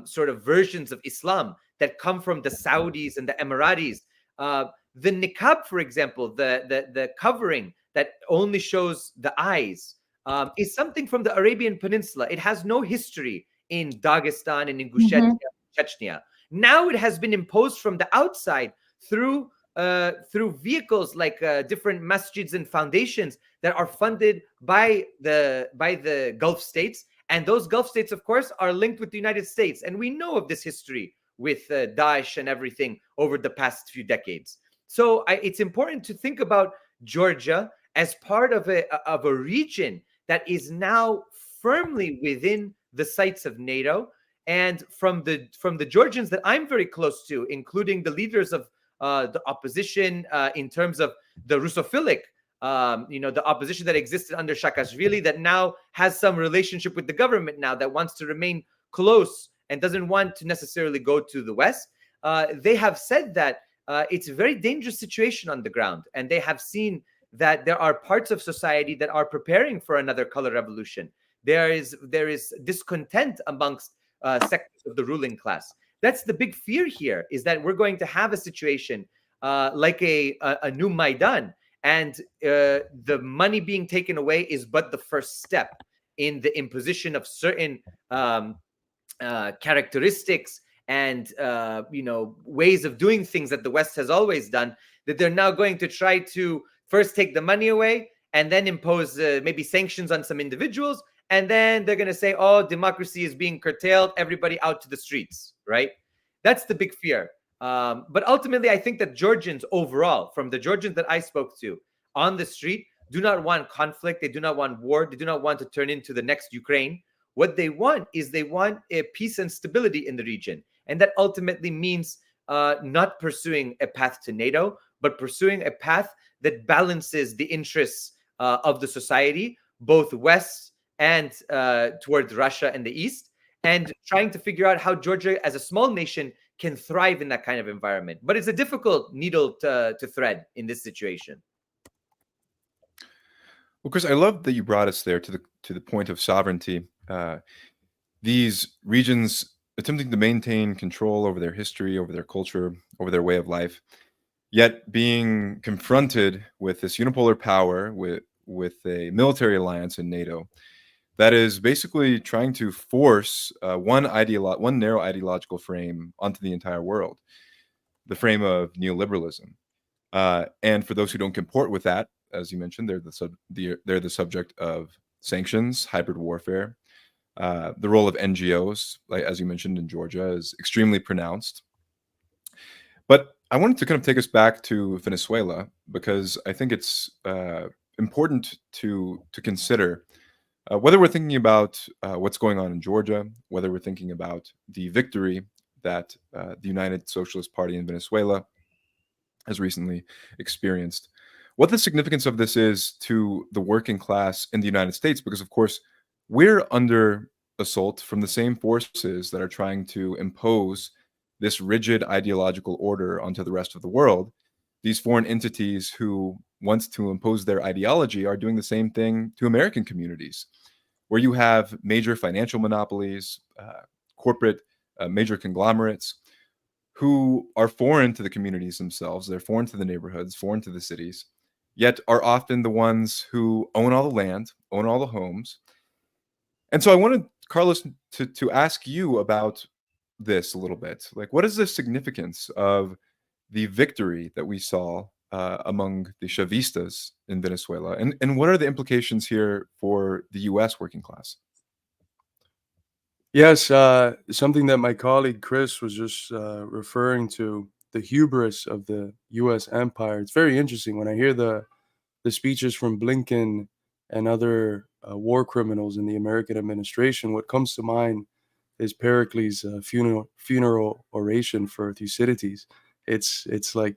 Speaker 4: sort of versions of Islam that come from the Saudis and the Emiratis, the niqab, for example, the covering that only shows the eyes, is something from the Arabian Peninsula. It has no history in Dagestan and in Ingushetia, Chechnya. Now it has been imposed from the outside through vehicles like different masjids and foundations that are funded by the Gulf states. And those Gulf states, of course, are linked with the United States. And we know of this history with Daesh and everything over the past few decades. So it's important to think about Georgia as part of a region that is now firmly within the sights of NATO. And from the Georgians that I'm very close to, including the leaders of the opposition in terms of the Russophilic, the opposition that existed under Saakashvili, that now has some relationship with the government now, that wants to remain close and doesn't want to necessarily go to the West. They have said that it's a very dangerous situation on the ground, and they have seen that there are parts of society that are preparing for another color revolution. There is discontent amongst sectors of the ruling class. That's the big fear here, is that we're going to have a situation like a new Maidan, and the money being taken away is but the first step in the imposition of certain characteristics and ways of doing things that the West has always done, that they're now going to try to first take the money away and then impose maybe sanctions on some individuals. And then they're going to say, oh, democracy is being curtailed, everybody out to the streets, right? That's the big fear. But ultimately, I think that Georgians overall, from the Georgians that I spoke to on the street, do not want conflict. They do not want war. They do not want to turn into the next Ukraine. What they want is they want a peace and stability in the region. And that ultimately means not pursuing a path to NATO, but pursuing a path that balances the interests of the society, both West and towards Russia and the East, and trying to figure out how Georgia, as a small nation, can thrive in that kind of environment. But it's a difficult needle to thread in this situation.
Speaker 1: Well, Chris, I love that you brought us there to the point of sovereignty. These regions attempting to maintain control over their history, over their culture, over their way of life, yet being confronted with this unipolar power, with a military alliance in NATO, that is basically trying to force one narrow ideological frame onto the entire world, the frame of neoliberalism. And for those who don't comport with that, as you mentioned, they're the subject of sanctions, hybrid warfare. The role of NGOs, like as you mentioned in Georgia, is extremely pronounced. But I wanted to kind of take us back to Venezuela because I think it's important to consider whether we're thinking about what's going on in Georgia, whether we're thinking about the victory that the United Socialist Party in Venezuela has recently experienced, what the significance of this is to the working class in the United States, because of course we're under assault from the same forces that are trying to impose this rigid ideological order onto the rest of the world. These foreign entities who want to impose their ideology are doing the same thing to American communities, where you have major financial monopolies, corporate major conglomerates who are foreign to the communities themselves. They're foreign to the neighborhoods, foreign to the cities, yet are often the ones who own all the land, own all the homes. And so I wanted, Carlos, to ask you about this a little bit. Like, what is the significance of the victory that we saw among the Chavistas in Venezuela? And what are the implications here for the US working class?
Speaker 2: Yes, something that my colleague Chris was just referring to, the hubris of the U.S. empire. It's very interesting when I hear the speeches from Blinken and other war criminals in the American administration. What comes to mind is Pericles' funeral oration for Thucydides. It's like,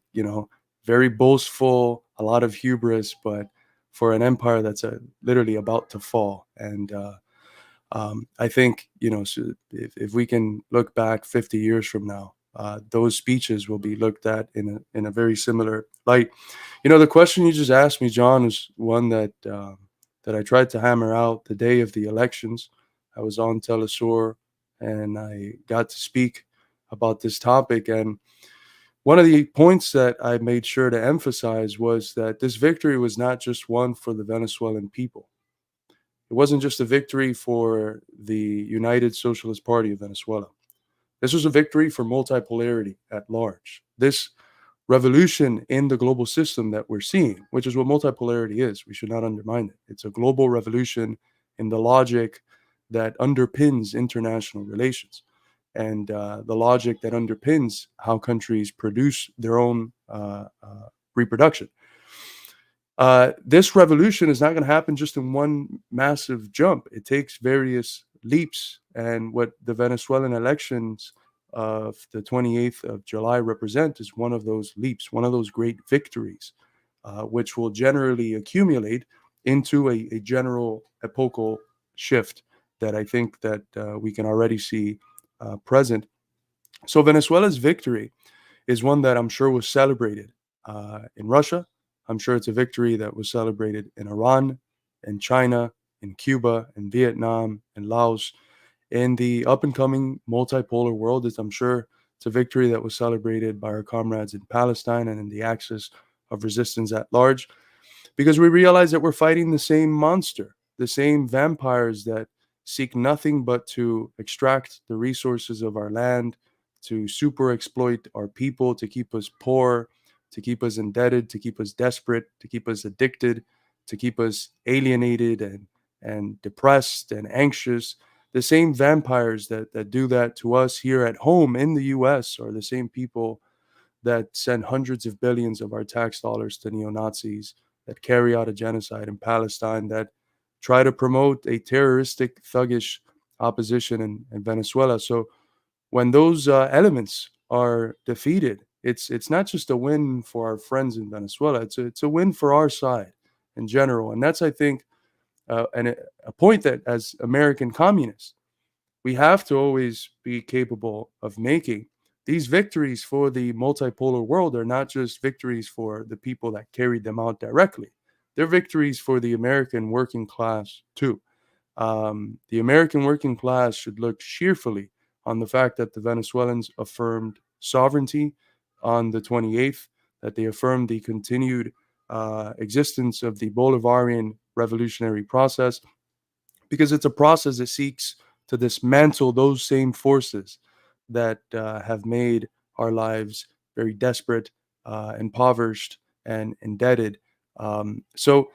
Speaker 2: very boastful, a lot of hubris, but for an empire that's literally about to fall. And I think, so if we can look back 50 years from now, those speeches will be looked at in a very similar light. The question you just asked me, John, is one that I tried to hammer out the day of the elections. I was on Telesur and I got to speak about this topic. And one of the points that I made sure to emphasize was that this victory was not just one for the Venezuelan people. It wasn't just a victory for the United Socialist Party of Venezuela. This was a victory for multipolarity at large. This revolution in the global system that we're seeing, which is what multipolarity is, we should not undermine it. It's a global revolution in the logic that underpins international relations and the logic that underpins how countries produce their own reproduction. This revolution is not going to happen just in one massive jump. It takes various leaps. And what the Venezuelan elections of the 28th of July represent is one of those leaps, one of those great victories, which will generally accumulate into a general epochal shift that I think that we can already see present. So Venezuela's victory is one that I'm sure was celebrated in Russia. I'm sure it's a victory that was celebrated in Iran, in China, in Cuba, in Vietnam, in Laos. In the up-and-coming multipolar world, I'm sure it's a victory that was celebrated by our comrades in Palestine and in the axis of resistance at large, because we realize that we're fighting the same monster, the same vampires that seek nothing but to extract the resources of our land, to super exploit our people, to keep us poor, to keep us indebted, to keep us desperate, to keep us addicted, to keep us alienated and depressed and anxious. The same vampires that do that to us here at home in the US are the same people that send hundreds of billions of our tax dollars to neo-Nazis, that carry out a genocide in Palestine, that try to promote a terroristic, thuggish opposition in Venezuela. So when those elements are defeated, it's not just a win for our friends in Venezuela. It's a win for our side in general. And that's, I think, a point that as American communists, we have to always be capable of making. These victories for the multipolar world are not just victories for the people that carried them out directly. They're victories for the American working class too. The American working class should look cheerfully on the fact that the Venezuelans affirmed sovereignty on the 28th, that they affirmed the continued existence of the Bolivarian revolutionary process, because it's a process that seeks to dismantle those same forces that have made our lives very desperate, impoverished, and indebted. So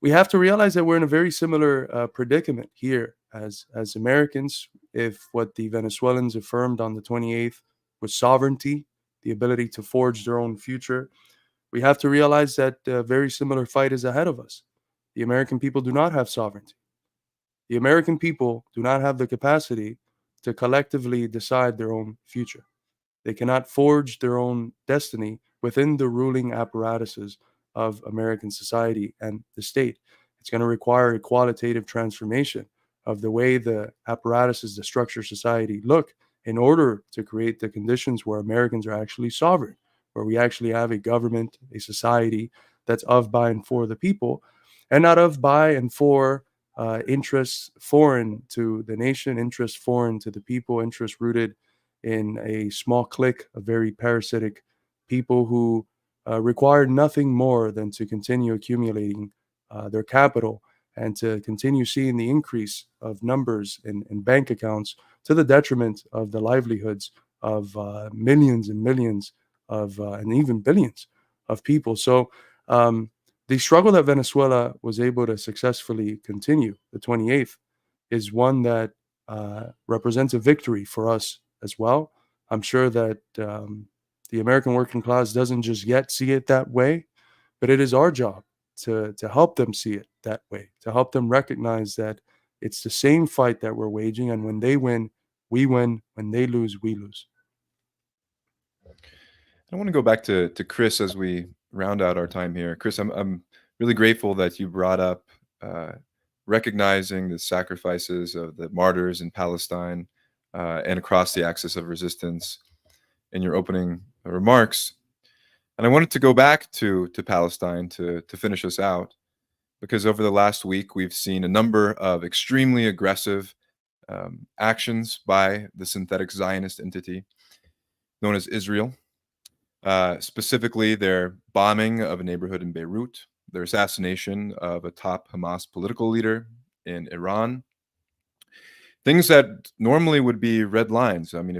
Speaker 2: we have to realize that we're in a very similar predicament here as Americans. If what the Venezuelans affirmed on the 28th was sovereignty, the ability to forge their own future, we have to realize that a very similar fight is ahead of us. The American people do not have sovereignty. The American people do not have the capacity to collectively decide their own future. They cannot forge their own destiny within the ruling apparatuses of American society and the state. It's going to require a qualitative transformation of the way the apparatuses that structure society look in order to create the conditions where Americans are actually sovereign, where we actually have a government, a society that's of, by, and for the people, and not of, by, and for interests foreign to the nation, interests foreign to the people, interests rooted in a small clique of very parasitic people who require nothing more than to continue accumulating their capital and to continue seeing the increase of numbers in bank accounts to the detriment of the livelihoods of millions and millions of and even billions of people. So the struggle that Venezuela was able to successfully continue, the 28th, is one that represents a victory for us as well. I'm sure that the American working class doesn't just yet see it that way, but it is our job to help them see it that way, to help them recognize that it's the same fight that we're waging, and when they win, we win. When they lose, we lose.
Speaker 1: I want to go back to Chris as we round out our time here. Chris, I'm really grateful that you brought up recognizing the sacrifices of the martyrs in Palestine and across the axis of resistance in your opening remarks. And I wanted to go back to Palestine to finish us out, because over the last week, we've seen a number of extremely aggressive actions by the synthetic Zionist entity known as Israel. Specifically, their bombing of a neighborhood in Beirut, their assassination of a top Hamas political leader in Iran. Things that normally would be red lines. I mean,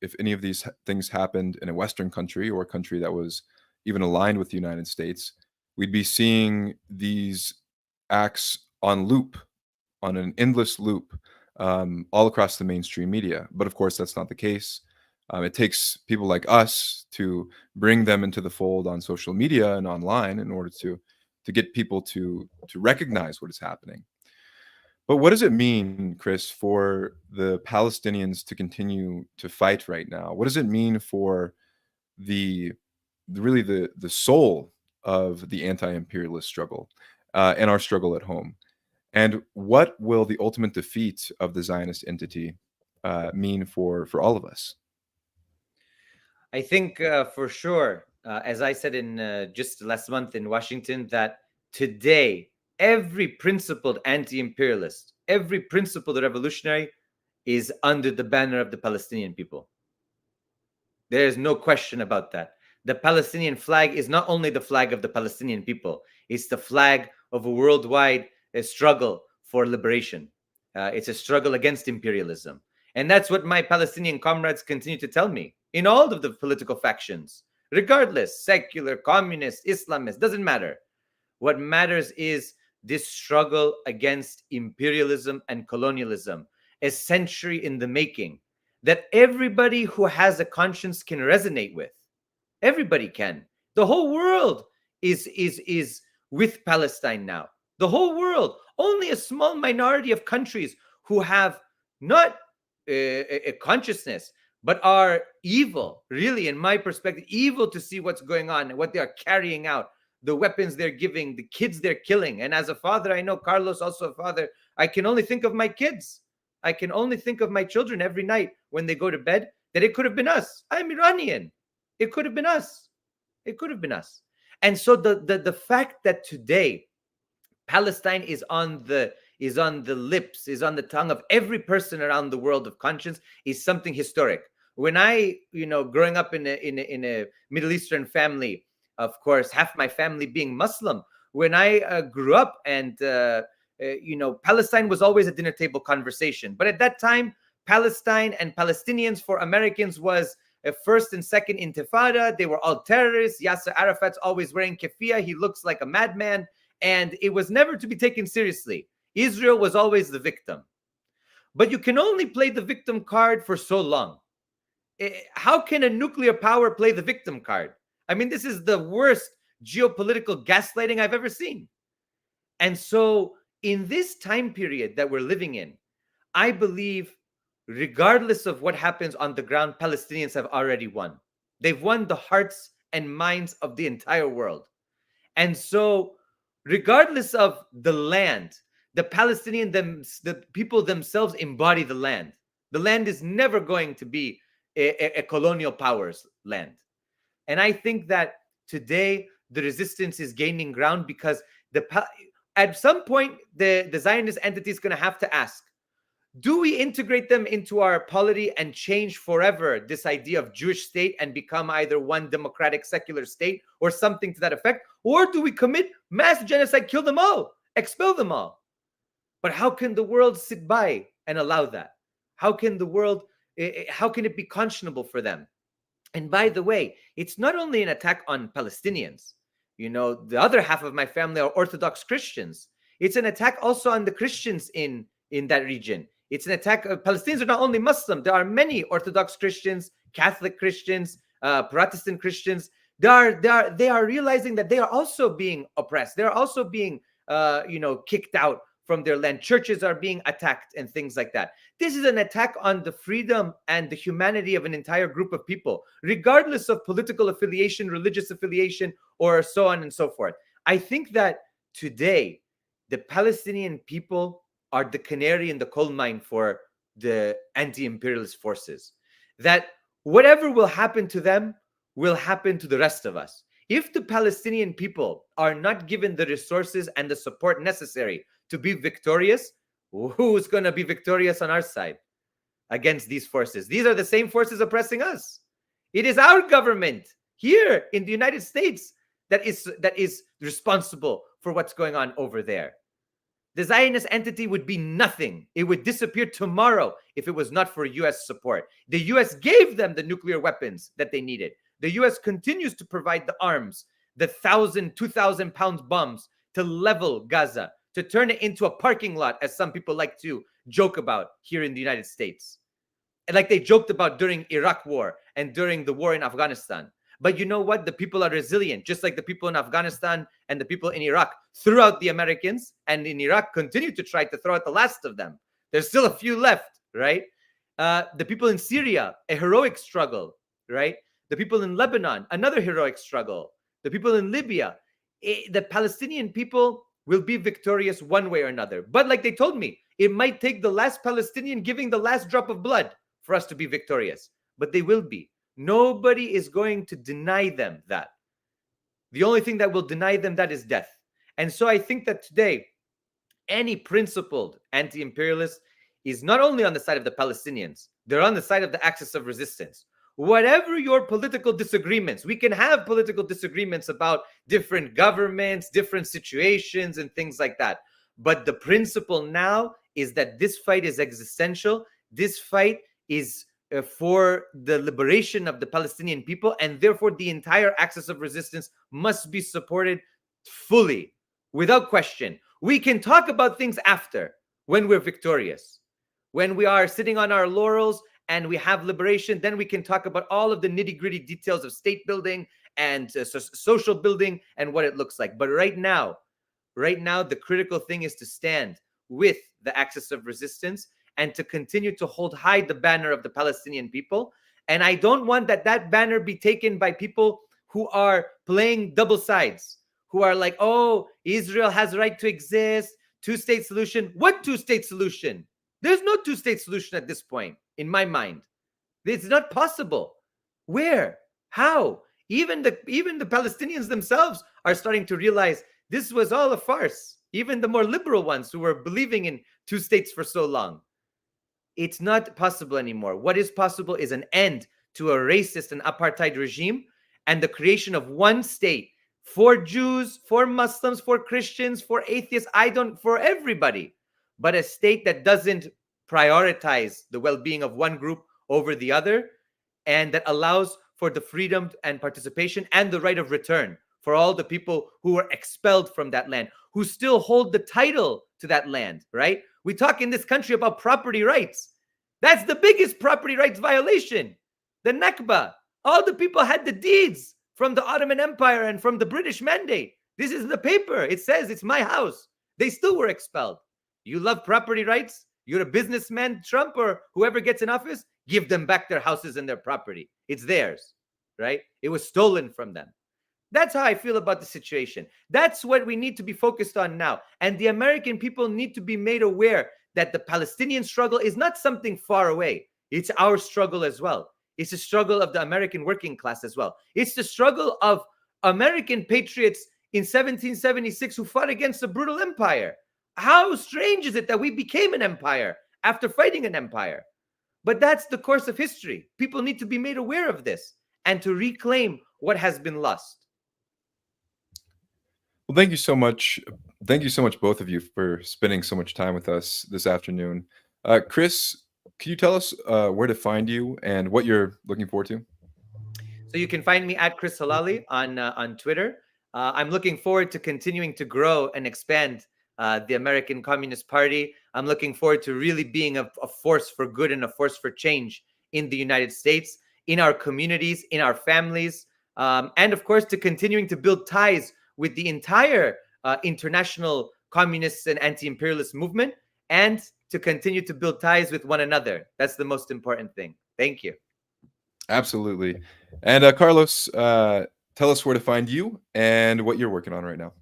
Speaker 1: if any of these things happened in a Western country or a country that was even aligned with the United States, we'd be seeing these acts on loop, on an endless loop, all across the mainstream media. But of course, that's not the case. It takes people like us to bring them into the fold on social media and online in order to get people to recognize what is happening. But what does it mean, Chris, for the Palestinians to continue to fight right now? What does it mean for the soul of the anti-imperialist struggle and our struggle at home? And what will the ultimate defeat of the Zionist entity mean for all of us?
Speaker 4: I think for sure, as I said in just last month in Washington, that today every principled anti-imperialist, every principled revolutionary is under the banner of the Palestinian people. There is no question about that. The Palestinian flag is not only the flag of the Palestinian people, it's the flag of a worldwide struggle for liberation. It's a struggle against imperialism. And that's what my Palestinian comrades continue to tell me in all of the political factions, regardless, secular, communist, Islamist, doesn't matter. What matters is this struggle against imperialism and colonialism, a century in the making, that everybody who has a conscience can resonate with. Everybody can. The whole world is with Palestine now. The whole world. Only a small minority of countries who have not a consciousness, but are evil, really, in my perspective, evil to see what's going on and what they are carrying out, the weapons they're giving, the kids they're killing. And as a father, I know Carlos, also a father, I can only think of my kids. I can only think of my children every night when they go to bed, that it could have been us. I'm Iranian. It could have been us. It could have been us. And so the fact that today Palestine is on the lips, is on the tongue of every person around the world of conscience is something historic. When I, growing up in a Middle Eastern family, of course, half my family being Muslim, when I grew up and Palestine was always a dinner table conversation. But at that time, Palestine and Palestinians for Americans was a first and second intifada. They were all terrorists. Yasser Arafat's always wearing keffiyeh. He looks like a madman. And it was never to be taken seriously. Israel was always the victim. But you can only play the victim card for so long. How can a nuclear power play the victim card? I mean, this is the worst geopolitical gaslighting I've ever seen. And so in this time period that we're living in, I believe, regardless of what happens on the ground, Palestinians have already won. They've won the hearts and minds of the entire world. And so regardless of the land, the the people themselves embody the land. The land is never going to be a colonial power's land. And I think that today the resistance is gaining ground because at some point the Zionist entity is going to have to ask, do we integrate them into our polity and change forever this idea of Jewish state and become either one democratic secular state or something to that effect? Or do we commit mass genocide, kill them all, expel them all? But how can the world sit by and allow that? How can the world, how can it be conscionable for them? And by the way, it's not only an attack on Palestinians. The other half of my family are Orthodox Christians. It's an attack also on the Christians in that region. It's an attack. Palestinians are not only Muslim. There are many Orthodox Christians, Catholic Christians, Protestant Christians. They are realizing that they are also being oppressed. They are also being, kicked out from their land. Churches are being attacked and things like that. This is an attack on the freedom and the humanity of an entire group of people, regardless of political affiliation, religious affiliation, or so on and so forth. I think that today, the Palestinian people are the canary in the coal mine for the anti-imperialist forces. That whatever will happen to them will happen to the rest of us. If the Palestinian people are not given the resources and the support necessary to be victorious, who's going to be victorious on our side against these forces? These are the same forces oppressing us. It is our government here in the United States that is responsible for what's going on over there. The Zionist entity would be nothing. It would disappear tomorrow if it was not for US support. The US gave them the nuclear weapons that they needed. The US continues to provide the arms, the 1,000, 2,000 pound bombs to level Gaza, to turn it into a parking lot, as some people like to joke about here in the United States. And like they joked about during Iraq war and during the war in Afghanistan. But you know what? The people are resilient, just like the people in Afghanistan and the people in Iraq threw out the Americans, and in Iraq continue to try to throw out the last of them. There's still a few left, right? The people in Syria, a heroic struggle, right? The people in Lebanon, another heroic struggle. The people in Libya, the Palestinian people will be victorious one way or another. But like they told me, it might take the last Palestinian giving the last drop of blood for us to be victorious. But they will be. Nobody is going to deny them that. The only thing that will deny them that is death. And so I think that today, any principled anti-imperialist is not only on the side of the Palestinians, they're on the side of the axis of resistance. Whatever your political disagreements, we can have political disagreements about different governments, different situations, and things like that. But the principle now is that this fight is existential. This fight is for the liberation of the Palestinian people, and therefore the entire axis of resistance must be supported fully, without question. We can talk about things after, when we're victorious. When we are sitting on our laurels and we have liberation, then we can talk about all of the nitty-gritty details of state building and social building and what it looks like. But right now, the critical thing is to stand with the axis of resistance and to continue to hold high the banner of the Palestinian people. And I don't want that banner be taken by people who are playing double sides, who are like, oh, Israel has a right to exist, two-state solution. What two-state solution? There's no two-state solution at this point, in my mind. It's not possible. Where? How? Even the Palestinians themselves are starting to realize this was all a farce. Even the more liberal ones who were believing in two states for so long. It's not possible anymore. What is possible is an end to a racist and apartheid regime and the creation of one state for Jews, for Muslims, for Christians, for atheists, for everybody, but a state that doesn't prioritize the well-being of one group over the other, and that allows for the freedom and participation and the right of return for all the people who were expelled from that land, who still hold the title to that land, right? We talk in this country about property rights. That's the biggest property rights violation. The Nakba. All the people had the deeds from the Ottoman Empire and from the British Mandate. This is the paper. It says it's my house. They still were expelled. You love property rights? You're a businessman, Trump, or whoever gets in office, give them back their houses and their property. It's theirs, right? It was stolen from them. That's how I feel about the situation. That's what we need to be focused on now. And the American people need to be made aware that the Palestinian struggle is not something far away. It's our struggle as well. It's the struggle of the American working class as well. It's the struggle of American patriots in 1776 who fought against a brutal empire. How strange is it that we became an empire after fighting an empire? But that's the course of history. People need to be made aware of this and to reclaim what has been lost.
Speaker 1: Well, thank you so much. Thank you so much, both of you, for spending so much time with us this afternoon. Chris, can you tell us where to find you and what you're looking forward to?
Speaker 4: So you can find me at Chris Helali on Twitter. I'm looking forward to continuing to grow and expand the American Communist Party. I'm looking forward to really being a force for good and a force for change in the United States, in our communities, in our families, and of course to continuing to build ties with the entire international communist and anti-imperialist movement, and to continue to build ties with one another. That's the most important thing. Thank you.
Speaker 1: Absolutely. And Carlos, tell us where to find you and what you're working on right now.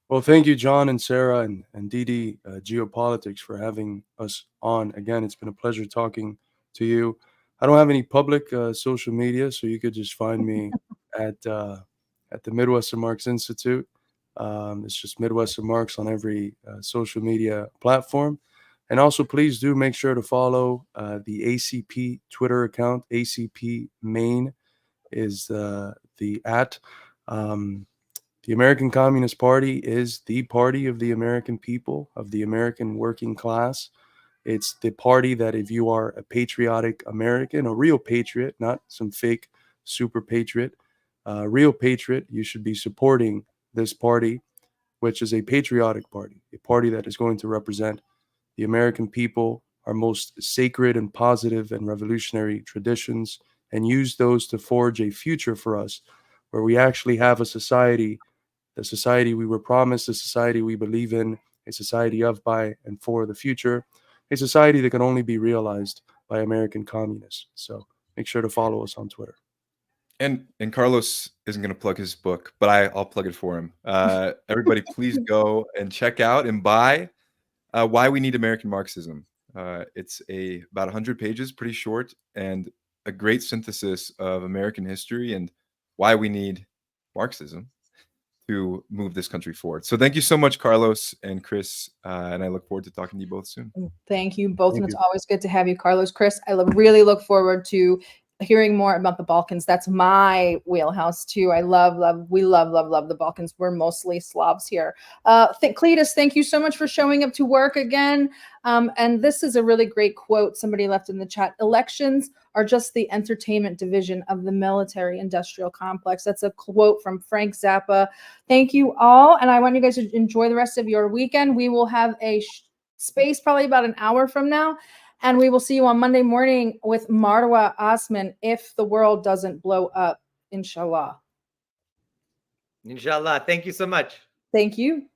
Speaker 2: Well, thank you, John and Sarah and DD Geopolitics for having us on. Again, it's been a pleasure talking to you. I don't have any public social media, so you could just find me at the Midwestern Marx Institute. It's just Midwestern Marx on every social media platform. And also, please do make sure to follow the ACP Twitter account. ACP Maine is the at. The American Communist Party is the party of the American people, of the American working class. It's the party that if you are a patriotic American, a real patriot, not some fake super patriot, real patriot, you should be supporting this party, which is a patriotic party, a party that is going to represent the American people, our most sacred and positive and revolutionary traditions, and use those to forge a future for us where we actually have a society, the society we were promised, the society we believe in, a society of, by, and for the future, a society that can only be realized by American communists. So make sure to follow us on Twitter.
Speaker 1: And Carlos isn't going to plug his book, but I'll plug it for him. Everybody, please go and check out and buy Why We Need American Marxism. It's about 100 pages, pretty short, and a great synthesis of American history and why we need Marxism to move this country forward. So thank you so much, Carlos and Chris, and I look forward to talking to you both soon.
Speaker 3: Thank you both. And it's always good to have you, Carlos. Chris, I really look forward to hearing more about the Balkans. That's my wheelhouse too. We love the Balkans. We're mostly Slavs here. Cletus, thank you so much for showing up to work again. And this is a really great quote somebody left in the chat. Elections are just the entertainment division of the military industrial complex. That's a quote from Frank Zappa. Thank you all. And I want you guys to enjoy the rest of your weekend. We will have a space probably about an hour from now. And we will see you on Monday morning with Marwa Osman if the world doesn't blow up, inshallah.
Speaker 4: Inshallah. Thank you so much.
Speaker 3: Thank you.